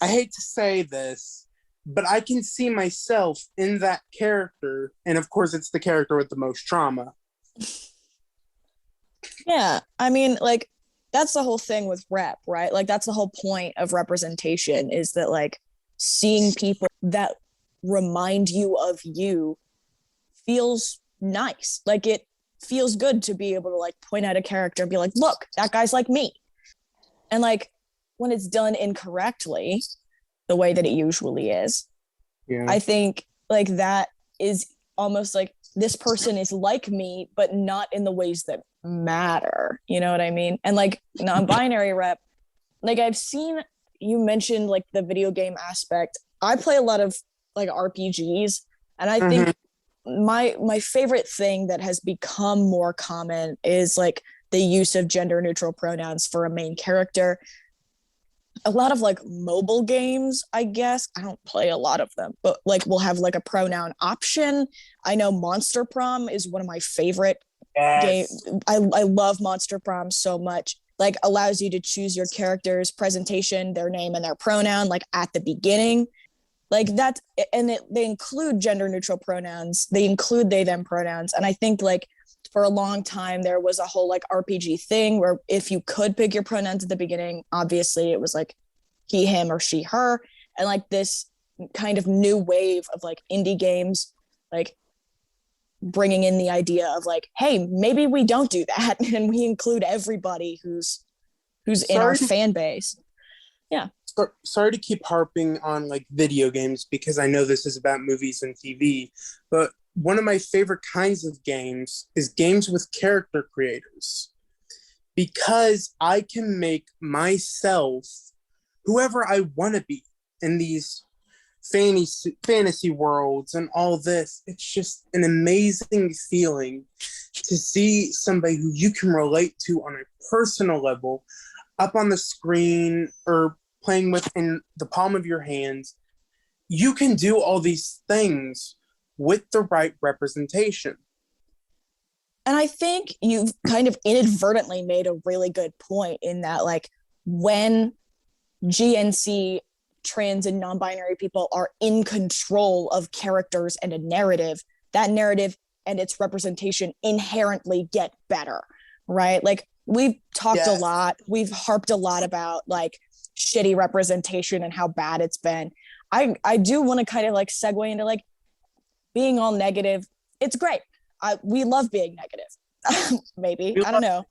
hate to say this, but I can see myself in that character. And of course, it's the character with the most trauma. Yeah, I mean, like, that's the whole thing with rep, right? Like, that's the whole point of representation, is that, like, seeing people that remind you of you feels nice. Like, it feels good to be able to, like, point at a character and be like, look, that guy's like me. And, like, when it's done incorrectly, the way that it usually is, I think, like, that is almost like, this person is like me, but not in the ways that matter. You know what I mean? And, like, non-binary rep, like, I've seen, you mentioned, like, the video game aspect. I play a lot of, like, RPGs, and I think my favorite thing that has become more common is, like, the use of gender neutral pronouns for a main character. A lot of, like, mobile games, I guess, I don't play a lot of them, but, like, we'll have, like, a pronoun option. I know Monster Prom is one of my favorite games. I love Monster Prom so much. Like, allows you to choose your character's presentation, their name, and their pronoun, like, at the beginning. Like, that's, and they include gender neutral pronouns. They include they, them pronouns. And I think, like, for a long time, there was a whole, like, RPG thing where if you could pick your pronouns at the beginning, obviously it was, like, he, him, or she, her. And, like, this kind of new wave of, like, indie games, like, bringing in the idea of, like, hey, maybe we don't do that and we include everybody who's in our fan base. Yeah. Sorry to keep harping on, like, video games, because I know this is about movies and TV, but one of my favorite kinds of games is games with character creators, because I can make myself whoever I want to be in these fantasy worlds and all this. It's just an amazing feeling to see somebody who you can relate to on a personal level. up on the screen or playing with in the palm of your hands, you can do all these things with the right representation. And I think you've kind of inadvertently made a really good point in that, like, when GNC, trans and non-binary people are in control of characters and a narrative, that narrative and its representation inherently get better, right? Like, we've talked a lot, we've harped a lot about like shitty representation and how bad it's been. I do want to kind of like segue into like being all negative. It's great. We love being negative. Maybe. I don't know.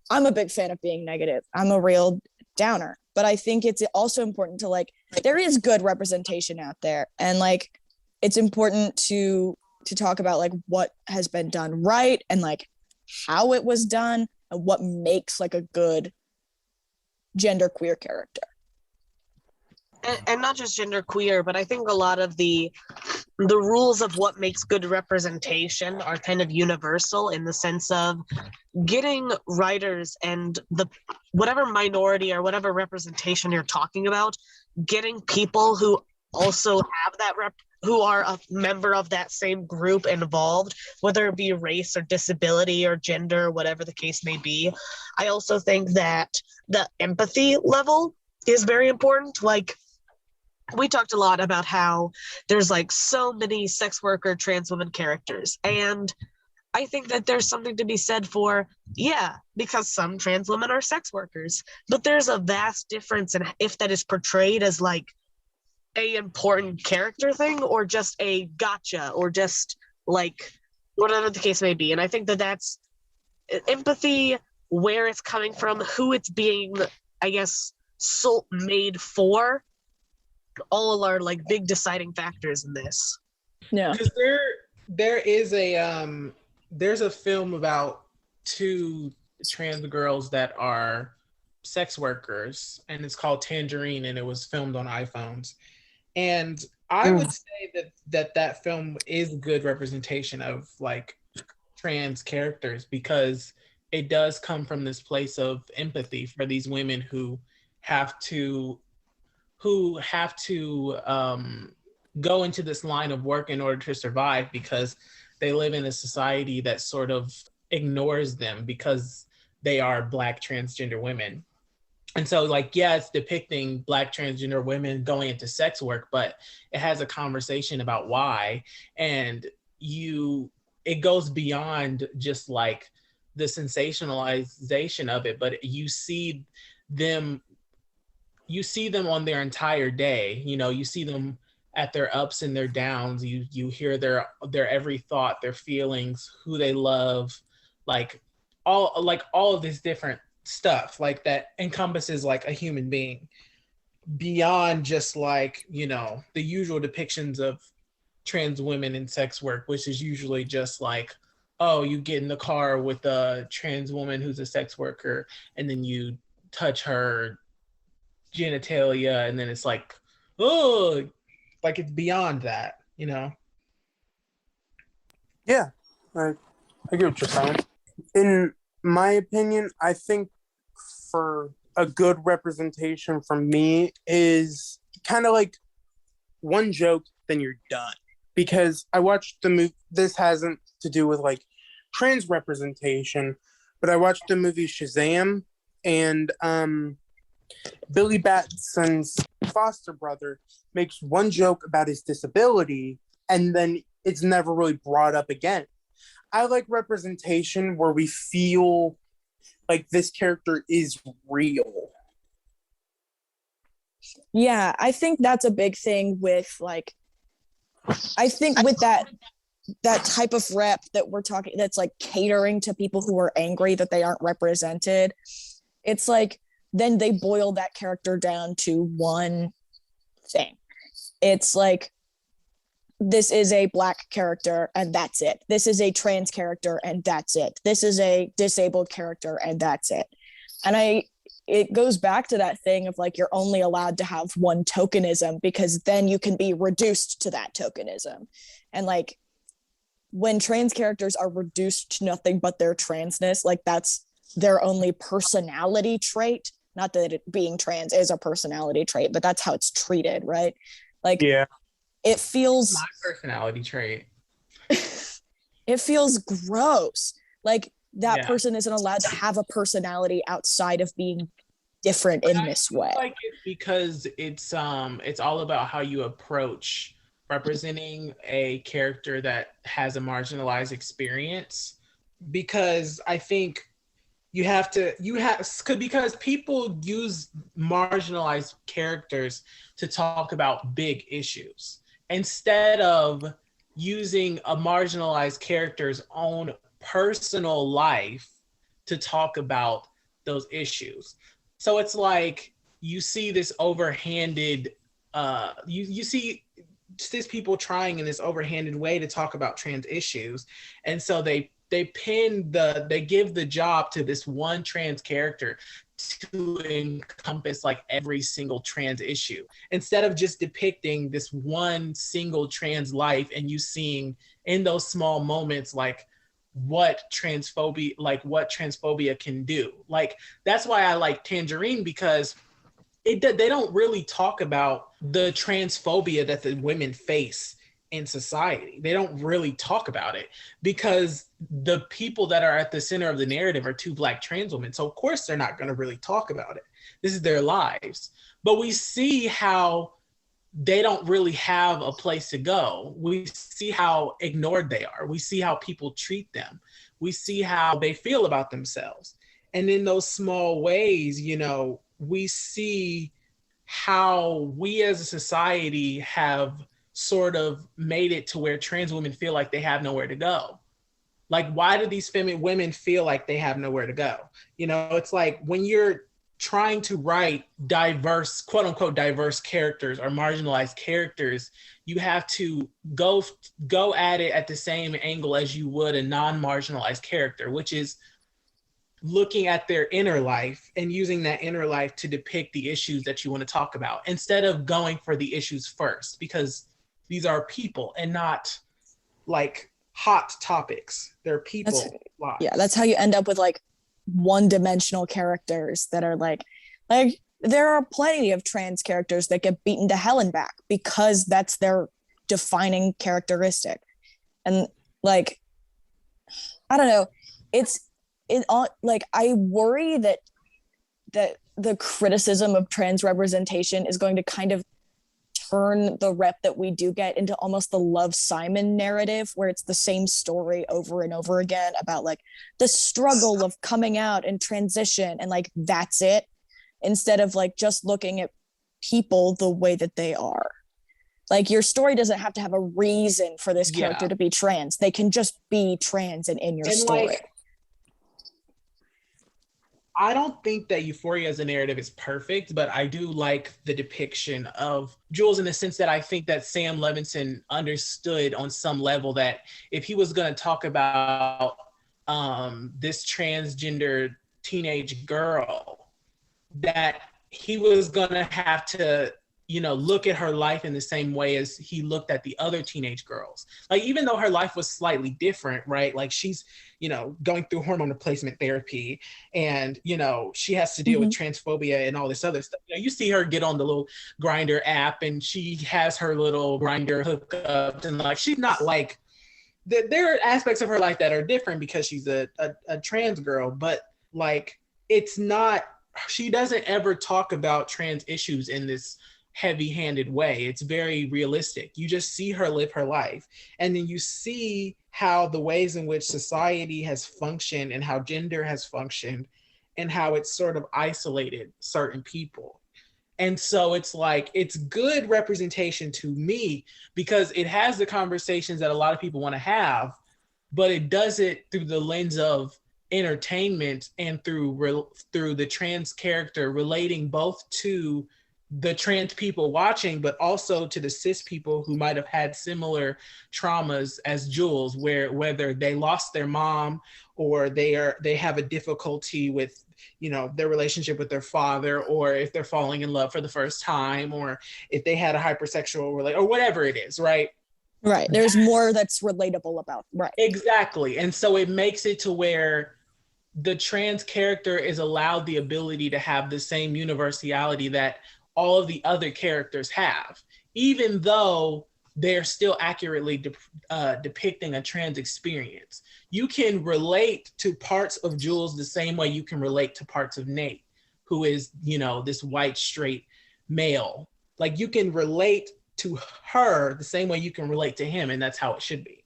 I'm a big fan of being negative. I'm a real downer. But I think it's also important to like, there is good representation out there. And like, it's important to talk about like what has been done right and like how it was done and what makes like a good genderqueer character. And not just genderqueer, but I think a lot of the rules of what makes good representation are kind of universal in the sense of getting writers and the whatever minority or whatever representation you're talking about, getting people who also have that who are a member of that same group involved, whether it be race or disability or gender, whatever the case may be. I also think that the empathy level is very important. Like, we talked a lot about how there's like so many sex worker trans women characters. And I think that there's something to be said for, yeah, because some trans women are sex workers, but there's a vast difference in if that is portrayed as like a important character thing or just a gotcha or just like whatever the case may be. And I think that that's empathy, where it's coming from, who it's being, I guess, made for, all are like big deciding factors in this. Yeah, because there is a there's a film about two trans girls that are sex workers, and it's called Tangerine, and it was filmed on iPhones. And I would say that film is good representation of like trans characters, because it does come from this place of empathy for these women who have to go into this line of work in order to survive, because they live in a society that sort of ignores them because they are Black transgender women. And so, like, yeah, it's depicting Black transgender women going into sex work, but it has a conversation about why. And it goes beyond just like the sensationalization of it, but you see them on their entire day. You know, you see them at their ups and their downs. You hear their every thought, their feelings, who they love, like all of this different stuff like that encompasses like a human being beyond just like, you know, the usual depictions of trans women in sex work, which is usually just like, oh, you get in the car with a trans woman who's a sex worker and then you touch her genitalia, and then it's like, oh, like it's beyond that, you know? Yeah, I get what you're saying. In my opinion, I think for a good representation from me is kind of like one joke, then you're done. Because I watched the movie, this hasn't to do with like trans representation, but I watched the movie Shazam, and Billy Batson's foster brother makes one joke about his disability, and then it's never really brought up again. I like representation where we feel like this character is real. Yeah, I think that's a big thing with like, I think with that type of rep that we're talking, that's like catering to people who are angry that they aren't represented. It's like, then they boil that character down to one thing. It's like, this is a Black character and that's it. This is a trans character and that's it. This is a disabled character and that's it. And it goes back to that thing of like, you're only allowed to have one tokenism, because then you can be reduced to that tokenism. And like, when trans characters are reduced to nothing but their transness, like that's their only personality trait. Not that being trans is a personality trait, but that's how it's treated, right? Like, Yeah. it feels My personality trait. it feels gross. Like that Yeah. person isn't allowed to have a personality outside of being different in this way. Like it's because it's all about how you approach representing a character that has a marginalized experience. Because I think because people use marginalized characters to talk about big issues instead of using a marginalized character's own personal life to talk about those issues. So it's like you see this overhanded, you see these people trying in this overhanded way to talk about trans issues, and so they give the job to this one trans character to encompass like every single trans issue instead of just depicting this one single trans life and you seeing in those small moments like what transphobia can do. Like that's why I like Tangerine, because they don't really talk about the transphobia that the women face in society. They don't really talk about it because the people that are at the center of the narrative are two Black trans women. So of course they're not going to really talk about it. This is their lives. But we see how they don't really have a place to go. We see how ignored they are. We see how people treat them. We see how they feel about themselves. And in those small ways, you know, we see how we as a society have sort of made it to where trans women feel like they have nowhere to go. Like, why do these women feel like they have nowhere to go? You know, it's like when you're trying to write diverse, quote unquote, diverse characters or marginalized characters, you have to go at it at the same angle as you would a non-marginalized character, which is looking at their inner life and using that inner life to depict the issues that you want to talk about instead of going for the issues first, because these are people and not like hot topics. They're people. That's how you end up with like one-dimensional characters that are like there are plenty of trans characters that get beaten to hell and back because that's their defining characteristic. And like, I don't know, I worry that the criticism of trans representation is going to kind of turn the rep that we do get into almost the Love Simon narrative, where it's the same story over and over again about like the struggle of coming out and transition, and like that's it, instead of like just looking at people the way that they are. Like, your story doesn't have to have a reason for this character to be trans. They can just be trans and in your story. Like, I don't think that Euphoria as a narrative is perfect, but I do like the depiction of Jules in the sense that I think that Sam Levinson understood on some level that if he was going to talk about this transgender teenage girl, that he was going to have to, you know, look at her life in the same way as he looked at the other teenage girls. Like, even though her life was slightly different, right? Like, she's, you know, going through hormone replacement therapy, and, you know, she has to deal with transphobia and all this other stuff. You know, you see her get on the little Grindr app, and she has her little Grindr hookups, and like, she's not like, there are aspects of her life that are different because she's a trans girl, but like, it's not, she doesn't ever talk about trans issues in this heavy-handed way. It's very realistic. You just see her live her life, and then you see how the ways in which society has functioned and how gender has functioned and how it's sort of isolated certain people. And so it's like, it's good representation to me because it has the conversations that a lot of people want to have, but it does it through the lens of entertainment and through the trans character relating both to the trans people watching, but also to the cis people who might have had similar traumas as Jules, whether they lost their mom or they have a difficulty with, you know, their relationship with their father, or if they're falling in love for the first time, or if they had a hypersexual relate, or whatever it is, right? Right. There's more that's relatable about, right? Exactly. And so it makes it to where the trans character is allowed the ability to have the same universality that all of the other characters have, even though they're still accurately depicting a trans experience. You can relate to parts of Jules the same way you can relate to parts of Nate, who is, you know, this white, straight male. Like, you can relate to her the same way you can relate to him, and that's how it should be.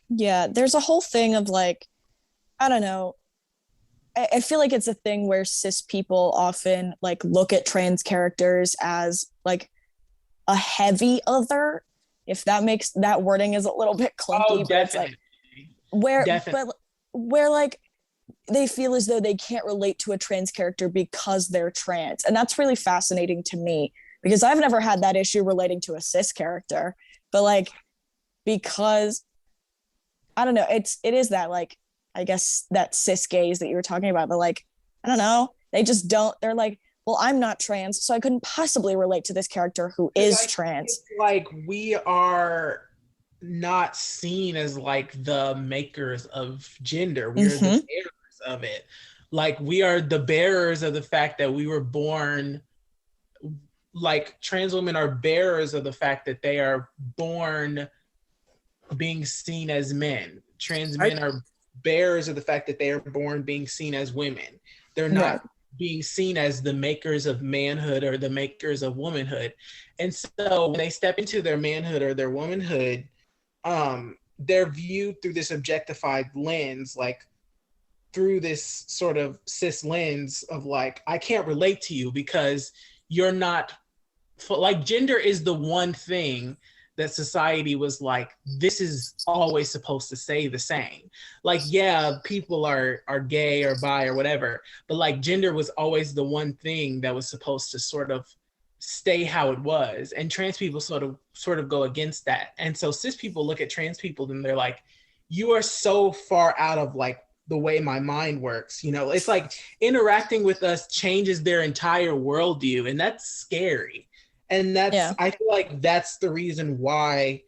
Yeah, there's a whole thing of like, I don't know. I feel like it's a thing where cis people often like look at trans characters as like a heavy other, if that makes that wording is a little bit clunky, Oh, but definitely. it's like where Definitely. but where like they feel as though they can't relate to a trans character because they're trans. And that's really fascinating to me because I've never had that issue relating to a cis character, but like because I don't know, it is that like I guess that cis gaze that you were talking about, but like, I don't know, they just don't, they're like, well, I'm not trans, so I couldn't possibly relate to this character who is trans. It's like we are not seen as like the makers of gender. We are the bearers of it. Like, we are the bearers of the fact that we were born, like trans women are bearers of the fact that they are born being seen as men. Trans men are bearers of the fact that they are born being seen as women. They're not being seen as the makers of manhood or the makers of womanhood. And so when they step into their manhood or their womanhood, they're viewed through this objectified lens, like through this sort of cis lens of like, I can't relate to you because you're not, like, gender is the one thing that society was like, this is always supposed to stay the same. Like, yeah, people are gay or bi or whatever, but like gender was always the one thing that was supposed to sort of stay how it was. And trans people sort of go against that. And so cis people look at trans people and they're like, you are so far out of like the way my mind works. You know, it's like interacting with us changes their entire worldview, and that's scary. And that's, I feel like that's the reason why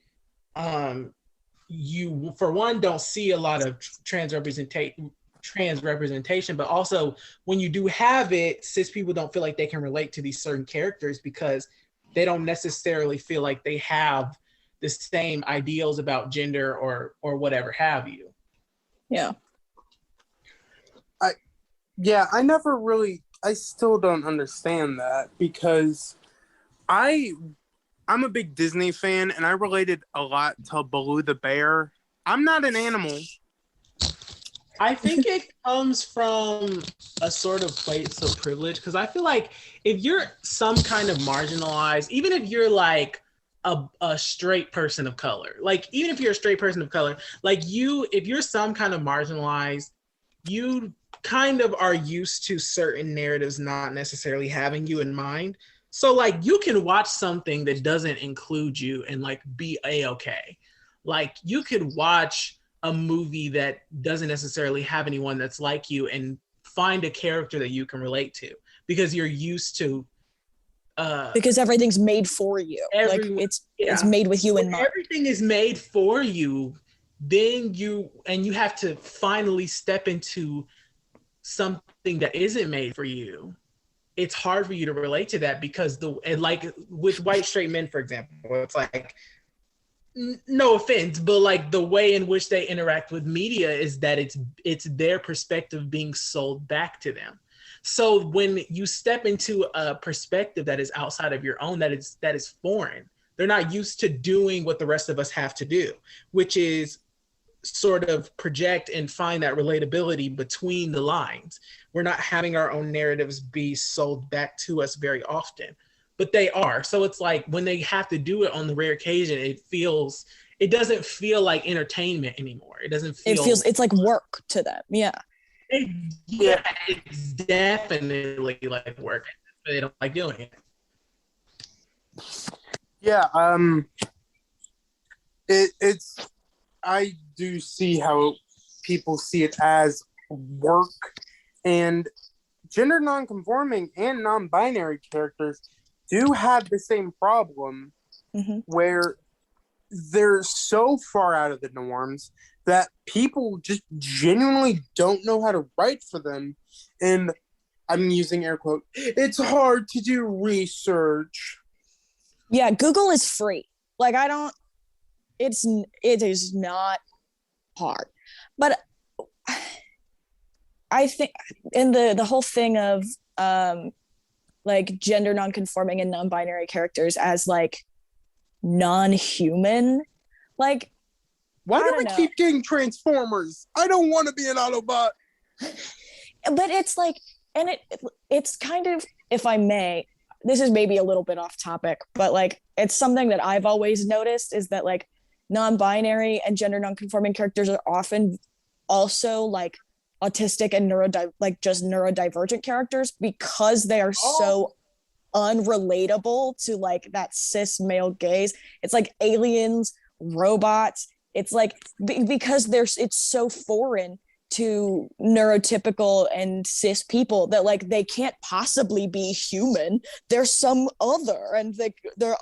you, for one, don't see a lot of trans representation, but also when you do have it, cis people don't feel like they can relate to these certain characters because they don't necessarily feel like they have the same ideals about gender or whatever have you. Yeah. I still don't understand that because I'm a big Disney fan and I related a lot to Baloo the bear. I'm not an animal. I think it comes from a sort of place of privilege, because I feel like if you're some kind of marginalized, even if you're like a straight person of color, like even if you're a straight person of color, like if you're some kind of marginalized, you kind of are used to certain narratives not necessarily having you in mind. So like you can watch something that doesn't include you and like be a-okay. Like you could watch a movie that doesn't necessarily have anyone that's like you and find a character that you can relate to because you're used to because everything's made for you. Like it's made with you in mind. Everything is made for you. Then you have to finally step into something that isn't made for you. It's hard for you to relate to that because like with white straight men, for example, it's like, no offense, but like the way in which they interact with media is that it's their perspective being sold back to them. So when you step into a perspective that is outside of your own, that is foreign, they're not used to doing what the rest of us have to do, which is sort of project and find that relatability between the lines. We're not having our own narratives be sold back to us very often, but they are. So it's like when they have to do it on the rare occasion, it doesn't feel like entertainment anymore. It's like work to them. Yeah. It's definitely like work. They don't like doing it. Yeah. I do see how people see it as work, and gender non-conforming and non-binary characters do have the same problem where they're so far out of the norms that people just genuinely don't know how to write for them. And I'm using air quote, it's hard to do research. Yeah, Google is free. Like it is not hard. But I think in the whole thing of like gender non-conforming and non-binary characters as like non-human, like why do we keep getting Transformers? I don't want to be an Autobot. But it's like, and it's kind of, if I may, this is maybe a little bit off topic, but like it's something that I've always noticed is that like non-binary and gender non-conforming characters are often also like autistic and neurodivergent characters because they are so unrelatable to like that cis male gaze. It's like aliens, robots. It's like because it's so foreign to neurotypical and cis people that like they can't possibly be human. They're some other, and they're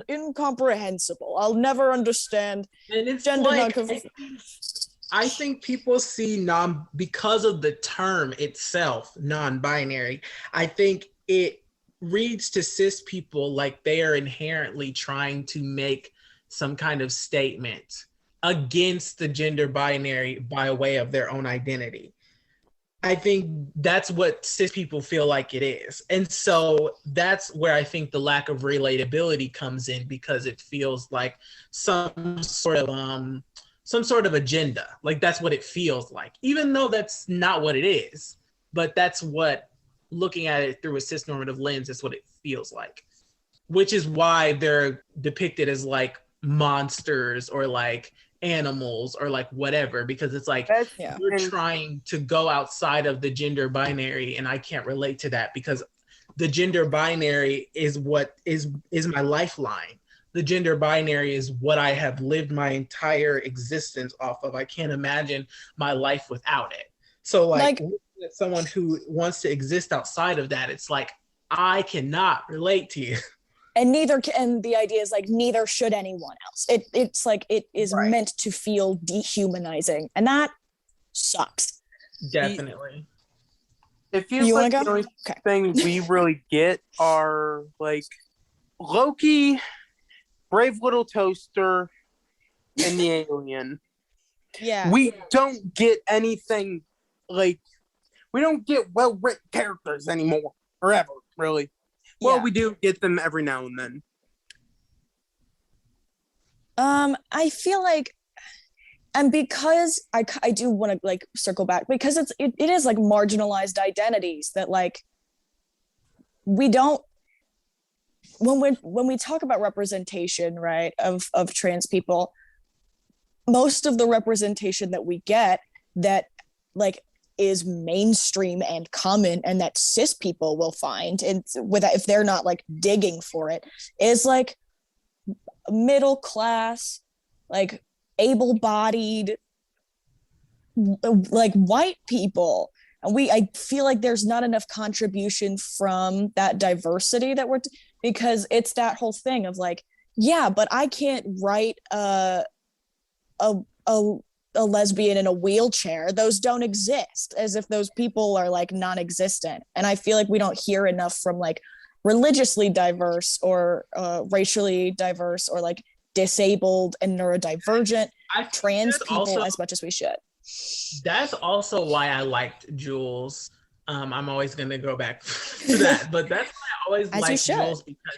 incomprehensible. I'll never understand. And it's gender like, I think people see because of the term itself, non-binary. I think it reads to cis people like they are inherently trying to make some kind of statement against the gender binary by way of their own identity. I think that's what cis people feel like it is. And so that's where I think the lack of relatability comes in, because it feels like some sort of agenda. Like that's what it feels like, even though that's not what it is. But that's what, looking at it through a cis-normative lens, is what it feels like. Which is why they're depicted as like monsters or like animals or like whatever, because it's like you're trying to go outside of the gender binary, and I can't relate to that because the gender binary is what is my lifeline. The gender binary is what I have lived my entire existence off of. I can't imagine my life without it. So like someone who wants to exist outside of that, it's like I cannot relate to you. And the idea is like neither should anyone else. It's like it is meant to feel dehumanizing, and that sucks. Definitely. It feels like the only thing we really get are like Loki, Brave Little Toaster, and the Alien. Yeah. We don't get anything like, we don't get well-written characters anymore, or ever, really. Well, we do get them every now and then. I feel like, and because I do want to like circle back, because it is like marginalized identities that like we don't, when we talk about representation, right, of trans people, most of the representation that we get that like is mainstream and common and that cis people will find, and if they're not like digging for it, is like middle class, like able-bodied, like white people. And I feel like there's not enough contribution from that diversity that because it's that whole thing of like, yeah, but I can't write a lesbian in a wheelchair. Those don't exist, as if those people are like non-existent. And I feel like we don't hear enough from like religiously diverse or racially diverse or like disabled and neurodivergent trans people also, as much as we should. That's also why I liked Jules. I'm always going to go back to that, but that's why I always liked Jules, because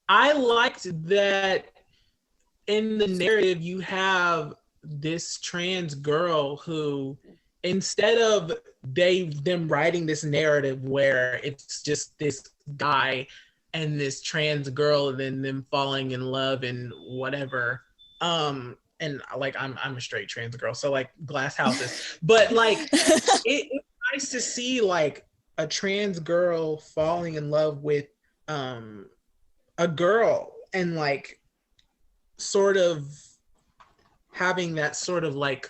I liked that in the narrative you have this trans girl who, instead of them writing this narrative where it's just this guy and this trans girl and then them falling in love and whatever, and like I'm a straight trans girl, so like glass houses, but like it's nice to see like a trans girl falling in love with a girl and like sort of having that sort of like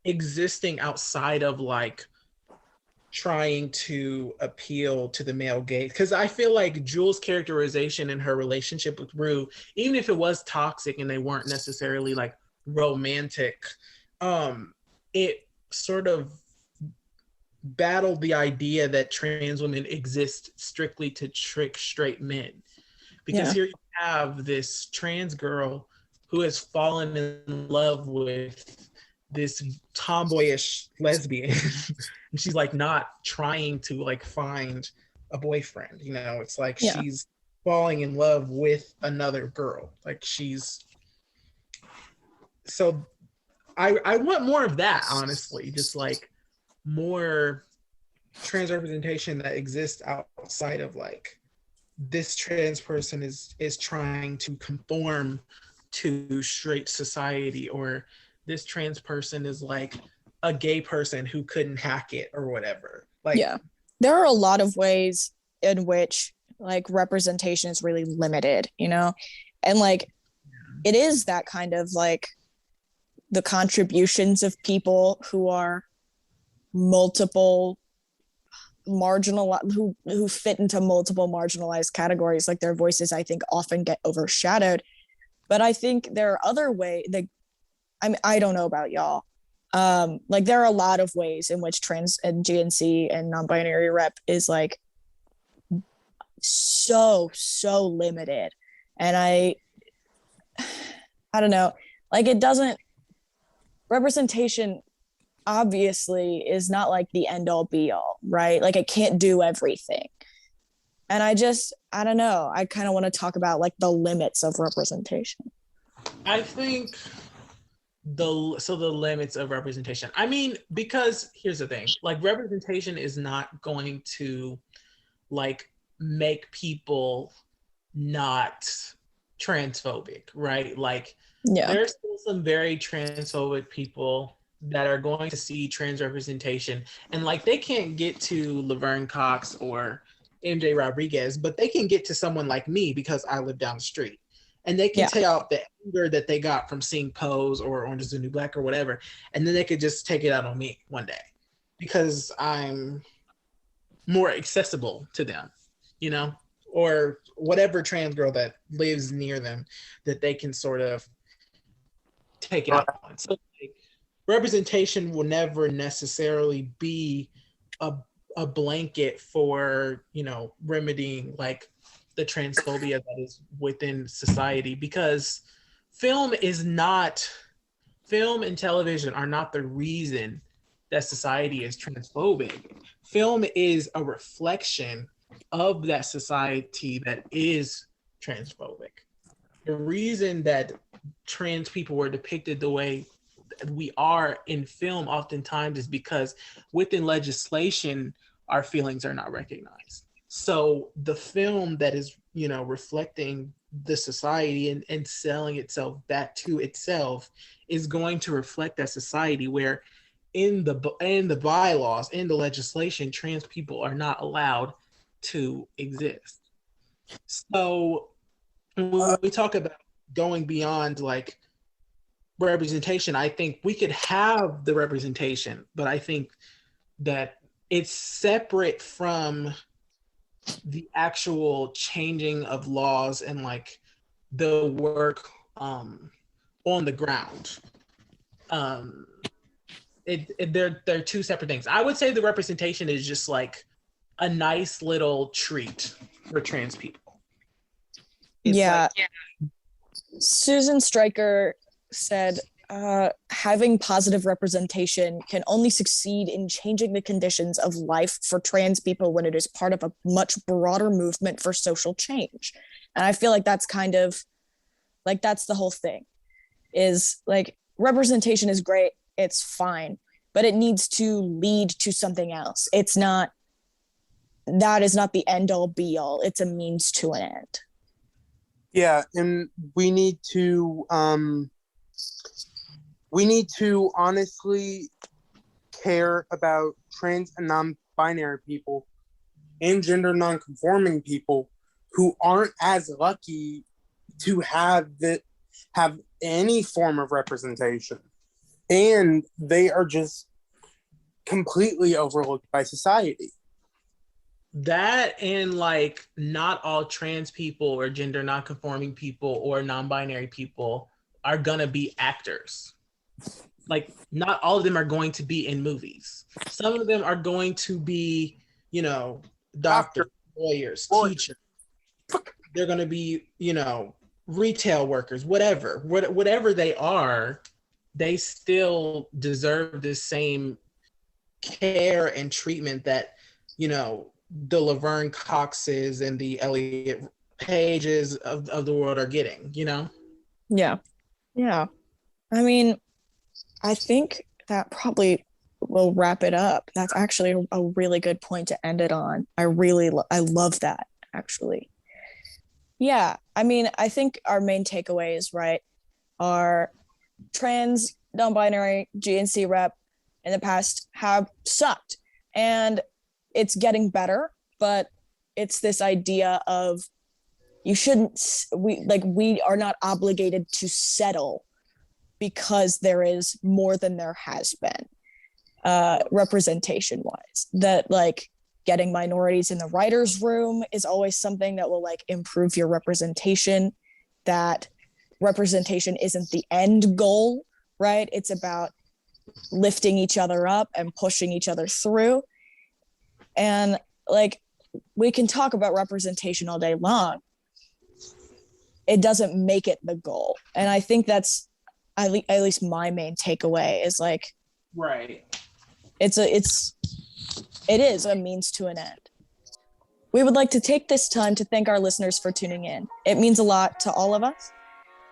existing outside of like trying to appeal to the male gaze. Because I feel like Jules' characterization in her relationship with Rue, even if it was toxic and they weren't necessarily like romantic, it sort of battled the idea that trans women exist strictly to trick straight men. Because here you have this trans girl who has fallen in love with this tomboyish lesbian. And she's like not trying to like find a boyfriend, you know. It's like she's falling in love with another girl. Like she's so I want more of that, honestly. Just like more trans representation that exists outside of like this trans person is trying to conform to straight society, or this trans person is like a gay person who couldn't hack it or whatever. Like there are a lot of ways in which like representation is really limited, you know, and like it is that kind of like the contributions of people who are multiple who fit into multiple marginalized categories. Like their voices, I think, often get overshadowed. But I think there are other ways. Like, I mean, I don't know about y'all. Like there are a lot of ways in which trans and GNC and non-binary rep is like so limited, and I don't know. Like it doesn't representation obviously is not like the end all be all, right? Like it can't do everything. And I don't know. I kind of want to talk about like the limits of representation. I think the limits of representation. I mean, because here's the thing, like representation is not going to like make people not transphobic, right? Like there's still some very transphobic people that are going to see trans representation, and like they can't get to Laverne Cox or MJ Rodriguez, but they can get to someone like me because I live down the street, and they can take out the anger that they got from seeing Pose or Orange is the New Black or whatever, and then they could just take it out on me one day because I'm more accessible to them, you know, or whatever trans girl that lives near them that they can sort of take it out on. So like, representation will never necessarily be a blanket for, you know, remedying like the transphobia that is within society, because film and television are not the reason that society is transphobic. Film is a reflection of that society that is transphobic. The reason that trans people were depicted the way we are in film oftentimes is because within legislation our feelings are not recognized. So the film that is, you know, reflecting the society and selling itself back to itself is going to reflect that society where in the bylaws, in the legislation, trans people are not allowed to exist. So when we talk about going beyond like representation, I think we could have the representation, but I think that it's separate from the actual changing of laws and like the work on the ground. They're two separate things. I would say the representation is just like a nice little treat for trans people. It's Susan Stryker said, having positive representation can only succeed in changing the conditions of life for trans people when it is part of a much broader movement for social change. And I feel like that's kind of like, that's the whole thing, is like representation is great, it's fine, but it needs to lead to something else. That is not the end all be all, it's a means to an end. Yeah, and we need to honestly care about trans and non-binary people and gender non-conforming people who aren't as lucky to have any form of representation. And they are just completely overlooked by society. That, and like not all trans people or gender non-conforming people or non-binary people are gonna be actors. Like not all of them are going to be in movies. Some of them are going to be, you know, doctors, lawyers, teachers. They're going to be, you know, retail workers, whatever they are, they still deserve the same care and treatment that, you know, the Laverne Coxes and the Elliot Pages of the world are getting, you know? Yeah. I mean, I think that probably will wrap it up. That's actually a really good point to end it on. I love that, actually. Yeah, I mean, I think our main takeaways, right, are trans, non-binary, GNC rep in the past have sucked. And it's getting better, but it's this idea of we are not obligated to settle because there is more than there has been, representation wise. That like getting minorities in the writer's room is always something that will like improve your representation. That representation isn't the end goal, right? It's about lifting each other up and pushing each other through. And like, we can talk about representation all day long. It doesn't make it the goal. And I think that's at least my main takeaway is like, right. It is a means to an end. We would like to take this time to thank our listeners for tuning in. It means a lot to all of us.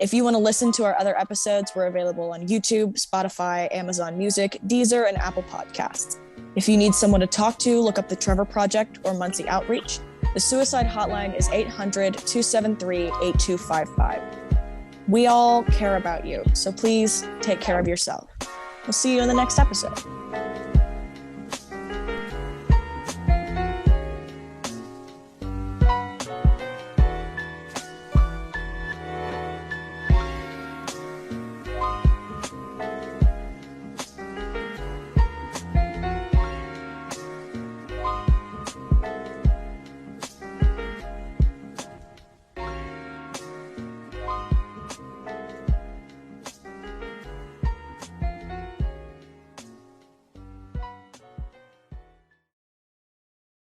If you want to listen to our other episodes, we're available on YouTube, Spotify, Amazon Music, Deezer, and Apple Podcasts. If you need someone to talk to, look up the Trevor Project or Muncie Outreach. The suicide hotline is 800-273-8255. We all care about you, so please take care of yourself. We'll see you in the next episode.